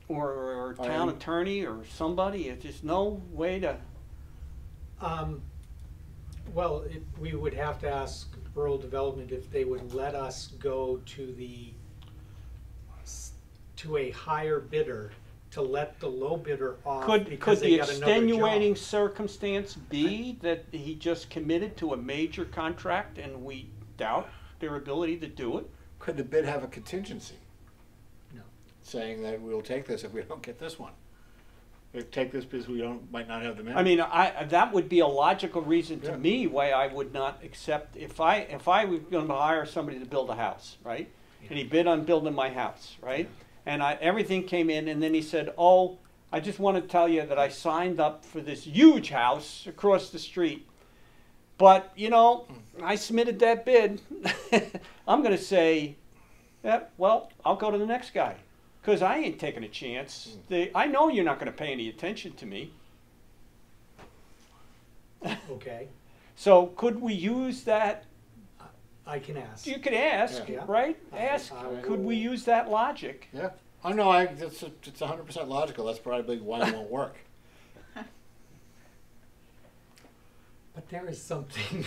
S2: Or town
S1: I'm-
S2: attorney or somebody, it's just no way to,
S6: well, we would have to ask rural development if they would let us go to a higher bidder to let the low bidder off
S2: could
S6: because
S2: the
S6: they got another job.
S2: extenuating circumstance be that he just committed to a major contract and we doubt their ability to do it?
S1: Could the bid have a contingency?
S6: No.
S1: Saying that we'll take this if we don't get this one? take this because we might not have the men?
S2: I mean, that would be a logical reason to
S1: Yeah.
S2: me why I would not accept, if I was going to hire somebody to build a house, right? And he bid on building my house, right? And everything came in, and then he said, "Oh, I just want to tell you that I signed up for this huge house across the street. But, you know, I submitted that bid." I'm going to say, "Yeah, well, I'll go to the next guy. Because I ain't taking a chance. I know you're not going to pay any attention to me."
S6: Okay,
S2: So could we use that?
S6: I can ask.
S2: You could ask,
S6: Yeah.
S2: right?
S6: I-
S2: Ask,
S6: I will-
S2: could we use that logic?
S1: Yeah. Oh, no, it's 100% logical. That's probably why it won't work.
S6: But there is something.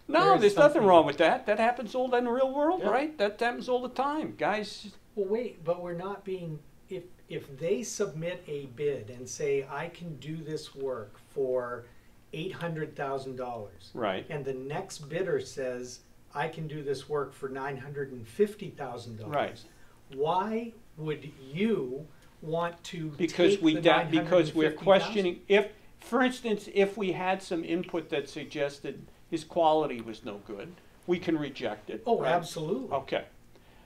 S2: No,
S6: there is
S2: there's nothing
S6: something-
S2: wrong with that. That happens all in the real world,
S1: Yeah.
S2: right? That happens all the time. Guys,
S6: Well, wait, but we're not being, if they submit a bid and say, I can do this work for $800,000.
S2: right.
S6: And the next bidder says, I can do this work for $950,000.
S2: Right.
S6: Why would you want to
S2: Because
S6: take
S2: we
S6: the
S2: because we're
S6: $950,000?
S2: questioning if, for instance, if we had some input that suggested his quality was no good, we can reject it.
S6: Oh,
S2: right?
S6: absolutely.
S2: Okay.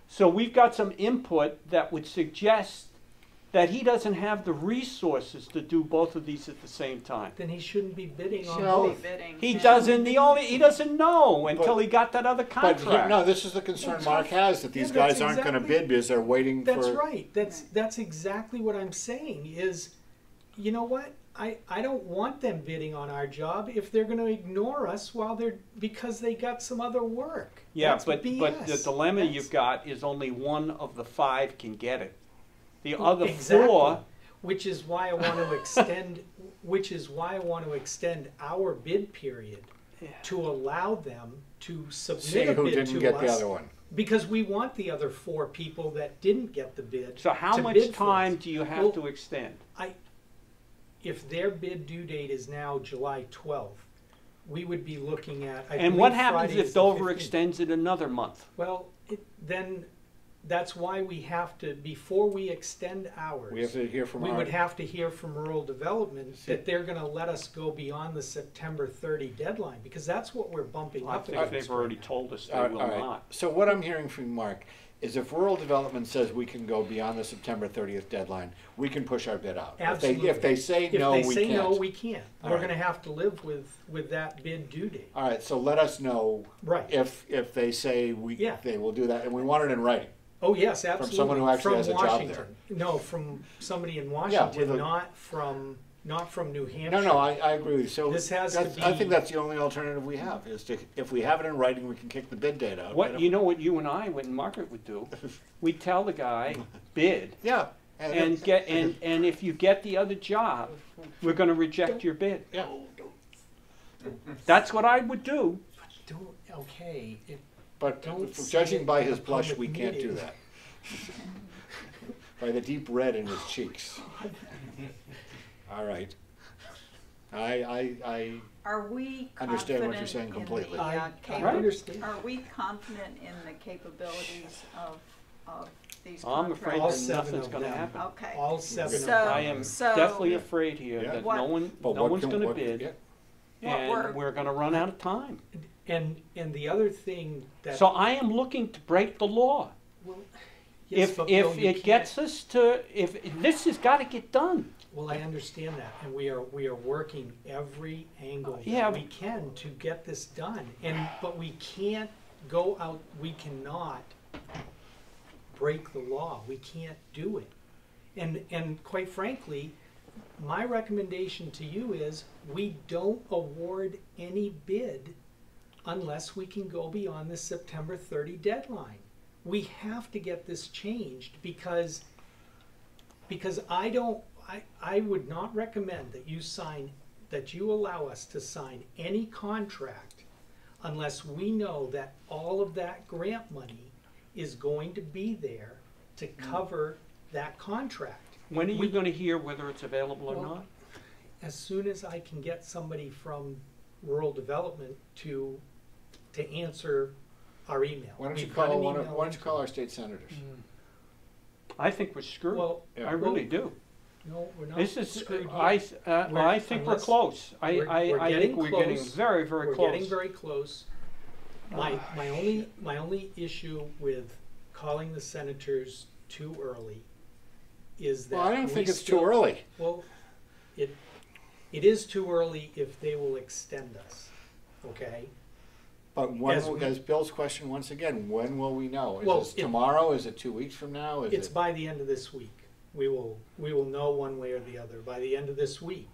S2: So we've got some input that would suggest that he doesn't have the resources to do both of these at the same time.
S6: Then he shouldn't be bidding on
S1: No.
S6: both.
S9: Bidding.
S2: He
S9: Yeah.
S2: doesn't. He doesn't know until
S1: But-
S2: he got that other
S1: But
S2: contract.
S1: no, this is the concern
S6: That's
S1: Mark
S6: right.
S1: has, that these
S6: Yeah,
S1: guys
S6: that's
S1: aren't going to
S6: exactly-
S1: bid because they're waiting
S6: That's
S1: for.
S6: right. That's exactly what I'm saying is, you know what? I don't want them bidding on our job if they're going to ignore us because they got some other work.
S2: Yeah,
S6: That's
S2: but the
S6: BS.
S2: dilemma
S6: That's-
S2: you've got is only one of the 5 can get it. The
S6: Well,
S2: other
S6: exactly.
S2: 4,
S6: Which is why I want to extend. Which is why I want to extend our bid period to allow them to submit
S1: See
S6: a
S1: who
S6: bid
S1: didn't
S6: to
S1: get
S6: us.
S1: the other one.
S6: Because we want the other 4 people that didn't get the bid.
S2: so how
S6: to
S2: much
S6: bid for
S2: time
S6: us.
S2: do you have
S6: Well,
S2: to extend?
S6: If their bid due date is now July 12th, we would be looking at. I
S2: And what
S6: believe
S2: happens
S6: Friday is
S2: if
S6: the
S2: Dover
S6: 15th.
S2: extends it another month?
S6: Well, then that's why we have to, before we extend ours,
S1: We have to hear from
S6: we
S1: our.
S6: would have to hear from rural development
S1: See-
S6: that they're going to let us go beyond the September 30 deadline, because that's what we're bumping
S2: I
S6: up
S2: think
S6: against.
S2: they've
S6: right
S2: already
S6: now.
S2: told us they
S1: All
S2: will
S1: right.
S2: not.
S1: So what I'm hearing from Mark is if rural development says we can go beyond the September 30th deadline, we can push our bid out.
S6: Absolutely.
S1: If they say
S6: If
S1: no,
S6: they
S1: we
S6: say
S1: can't.
S6: no, we can't.
S1: All
S6: We're
S1: right.
S6: going to have to live with that bid due date.
S1: All right, so let us know
S6: Right.
S1: if they say
S6: Yeah.
S1: they will do that, and we want it in writing.
S6: Oh, yes, absolutely.
S1: someone who actually
S6: From
S1: has a job
S6: Washington. No, from somebody in Washington,
S1: with a-
S6: not from New Hampshire.
S1: No, I agree with you. So
S6: This has to
S1: I
S6: be-
S1: think that's the only alternative we have, is to, if we have it in writing, we can kick the bid date out.
S2: What you know what you and I, when Margaret would do, we tell the guy bid,
S1: Yeah.
S2: and if you get the other job, we're going to reject your bid.
S1: Yeah.
S2: That's what I would do.
S6: Don't, okay,
S1: But
S6: Don't say
S1: judging
S6: it
S1: by
S6: in
S1: his
S6: a
S1: blush,
S6: public
S1: we can't do
S6: meeting.
S1: that. By the deep red in his cheeks. All right. I
S9: Are we
S1: understand what you're
S9: confident
S1: saying
S9: in
S1: completely.
S9: the,
S6: I
S9: capa-
S6: understand.
S9: Are we confident in the capabilities of these
S2: I'm afraid
S6: All
S2: that
S9: contractors?
S6: seven
S2: nothing's
S6: of
S2: going to
S6: them.
S2: happen.
S9: Okay.
S6: All 7
S9: So-
S6: of
S2: I
S6: them.
S2: am
S9: so-
S2: deathly afraid here
S1: Yeah.
S2: that
S9: What-
S2: no
S1: but
S2: one's
S1: can-
S2: going to
S1: what-
S2: bid,
S1: yeah.
S9: What
S2: and
S9: we're-
S2: we're going to run out of time.
S6: And the other thing that.
S2: So I am looking to break the law.
S6: Well, yes,
S2: If
S6: but Bill, you
S2: it
S6: can't-
S2: gets us to, if this has got to get done.
S6: Well, I understand that, and we are working every angle
S2: Yeah.
S6: that we can to get this done. But we can't we cannot break the law. We can't do it. And quite frankly, my recommendation to you is we don't award any bid unless we can go beyond the September 30 deadline. We have to get this changed because I would not recommend that you allow us to sign any contract unless we know that all of that grant money is going to be there to cover that contract.
S2: When are you going to hear whether it's available or
S6: Well,
S2: not?
S6: As soon as I can get somebody from rural development to answer our email.
S1: Why don't you
S6: We've got
S1: call
S6: an
S1: why don't you
S6: email.
S1: call our state senators?
S2: I think we're screwed.
S6: Well,
S1: Yeah.
S2: I really do.
S6: No, we're not
S2: This is,
S6: screwed here.
S2: I
S6: We're-
S2: think we're
S6: unless-
S2: close. I
S6: getting
S2: think we're getting
S6: close.
S2: very, very
S6: We're
S2: close.
S6: getting very close. My only issue with calling the senators too early is that
S1: Well, I don't
S6: we
S1: think it's
S6: still-
S1: too early.
S6: Well, it is too early if they will extend us, okay?
S1: But when,
S6: As we-
S1: as Bill's question once again, when will we know? Is
S6: Well,
S1: this
S6: it-
S1: tomorrow? Is it 2 weeks from now? Is
S6: It's
S1: it?
S6: by the end of this week. We will know one way or the other by the end of this week.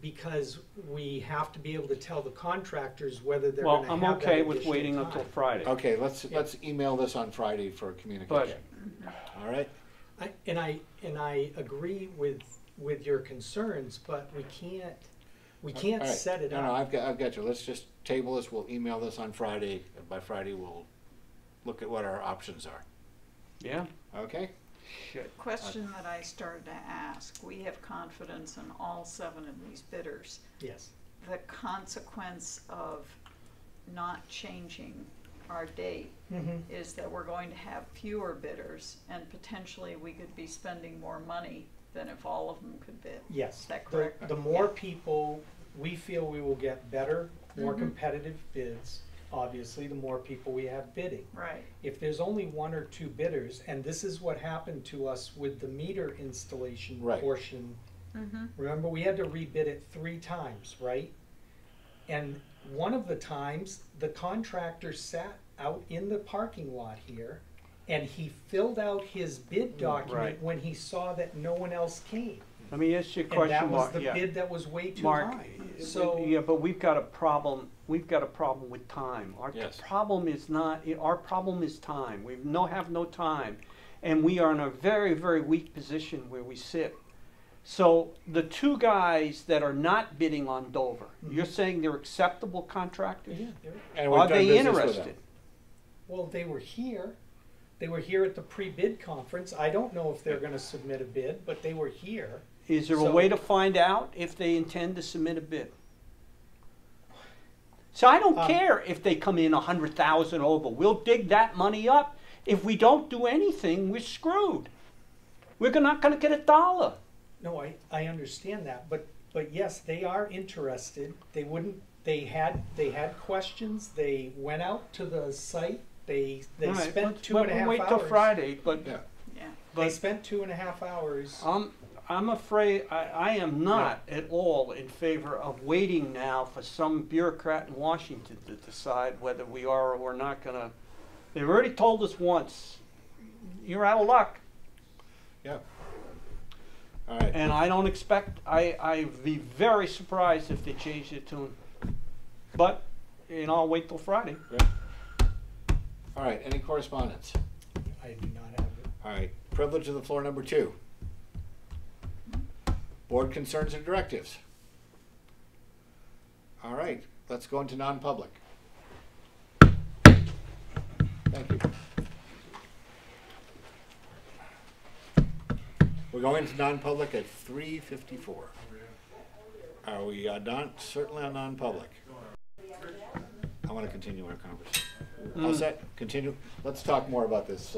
S6: Because we have to be able to tell the contractors whether they're
S2: Well,
S6: gonna
S2: I'm
S6: have that
S2: okay with
S6: additional
S2: waiting
S6: time.
S2: until Friday.
S1: Okay, let's
S6: Yeah.
S1: let's email this on Friday for communication. All right.
S6: And I agree with your concerns, but we can't
S1: All right.
S6: set it
S1: No,
S6: up.
S1: I've got you. Let's just table this. We'll email this on Friday. And by Friday, we'll look at what our options are.
S2: Yeah?
S1: Okay.
S2: Shit.
S9: Question that I started to ask, we have confidence in all 7 of these bidders.
S6: Yes.
S9: The consequence of not changing our date
S6: Mm-hmm.
S9: is that we're going to have fewer bidders, and potentially we could be spending more money than if all of them could bid.
S6: Yes.
S9: Is that correct?
S6: The more people, we feel we will get better, more
S9: Mhm.
S6: competitive bids. Obviously, the more people we have bidding.
S9: Right.
S6: If there's only 1 or 2 bidders, and this is what happened to us with the meter installation
S1: Right.
S6: portion.
S9: Mm-hmm.
S6: Remember, we had to rebid it 3 times, right? And one of the times, the contractor sat out in the parking lot here, and he filled out his bid document
S2: Right.
S6: when he saw that no one else came.
S2: Let me ask you a
S6: And
S2: question,
S6: that was
S2: Mark.
S6: the
S2: Yeah.
S6: bid that was way too
S2: Mark,
S6: high. So,
S2: yeah, but we've got a problem with time. Our
S1: Yes.
S2: problem is not, our problem is time. We have no time. And we are in a very, very weak position where we sit. So the 2 guys that are not bidding on Dover, you're saying they're acceptable contractors?
S6: yeah,
S1: And we've
S2: Are
S1: done
S2: they
S1: business with them.
S2: interested?
S6: well, they were here. They were here at the pre-bid conference. I don't know if they're gonna submit a bid, but they were here.
S2: Is there a
S6: So-
S2: way to find out if they intend to submit a bid? So I don't care if they come in 100,000 over. We'll dig that money up. If we don't do anything, we're screwed. We're not going to get $1.
S6: No, I understand that, but yes, they are interested. They had questions. They went out to the site. They
S2: All right,
S6: spent
S2: let's-
S6: 2.5
S2: we'll
S6: hours.
S2: wait till Friday, but
S1: Yeah.
S9: Yeah.
S6: They spent 2.5 hours.
S2: I'm afraid I am not at all in favor of waiting now for some bureaucrat in Washington to decide whether we are or we're not going to. They've already told us once, you're out of luck.
S1: Yeah. All right.
S2: And I don't expect, I'd be very surprised if they change their tune. But, I'll wait till Friday.
S1: All right. Any correspondence?
S6: I do not have it.
S1: All right. Privilege of the floor number 2. Board concerns and directives. All right. Let's go into non-public. Thank you. We're going to non-public at 3:54. Are we certainly on non-public? I want to continue our conversation. All set? Continue. Let's talk more about this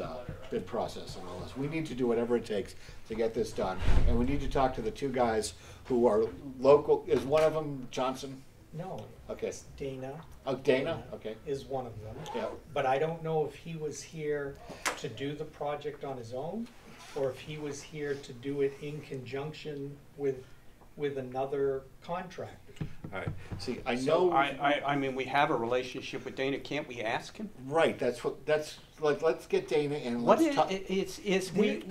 S1: bid process and all this. We need to do whatever it takes to get this done. And we need to talk to the 2 guys who are local. Is one of them Johnson?
S6: No.
S1: Okay.
S6: It's Dana.
S1: Oh, Dana? Okay.
S6: Is one of them.
S1: Yeah.
S6: But I don't know if he was here to do the project on his own, or if he was here to do it in conjunction with another contractor.
S1: All right. See, I
S2: So
S1: know.
S2: I mean, we have a relationship with Dana. Can't we ask him?
S1: Right. That's like, let's get Dana and
S2: What
S1: let's
S2: is,
S1: talk.
S2: it's we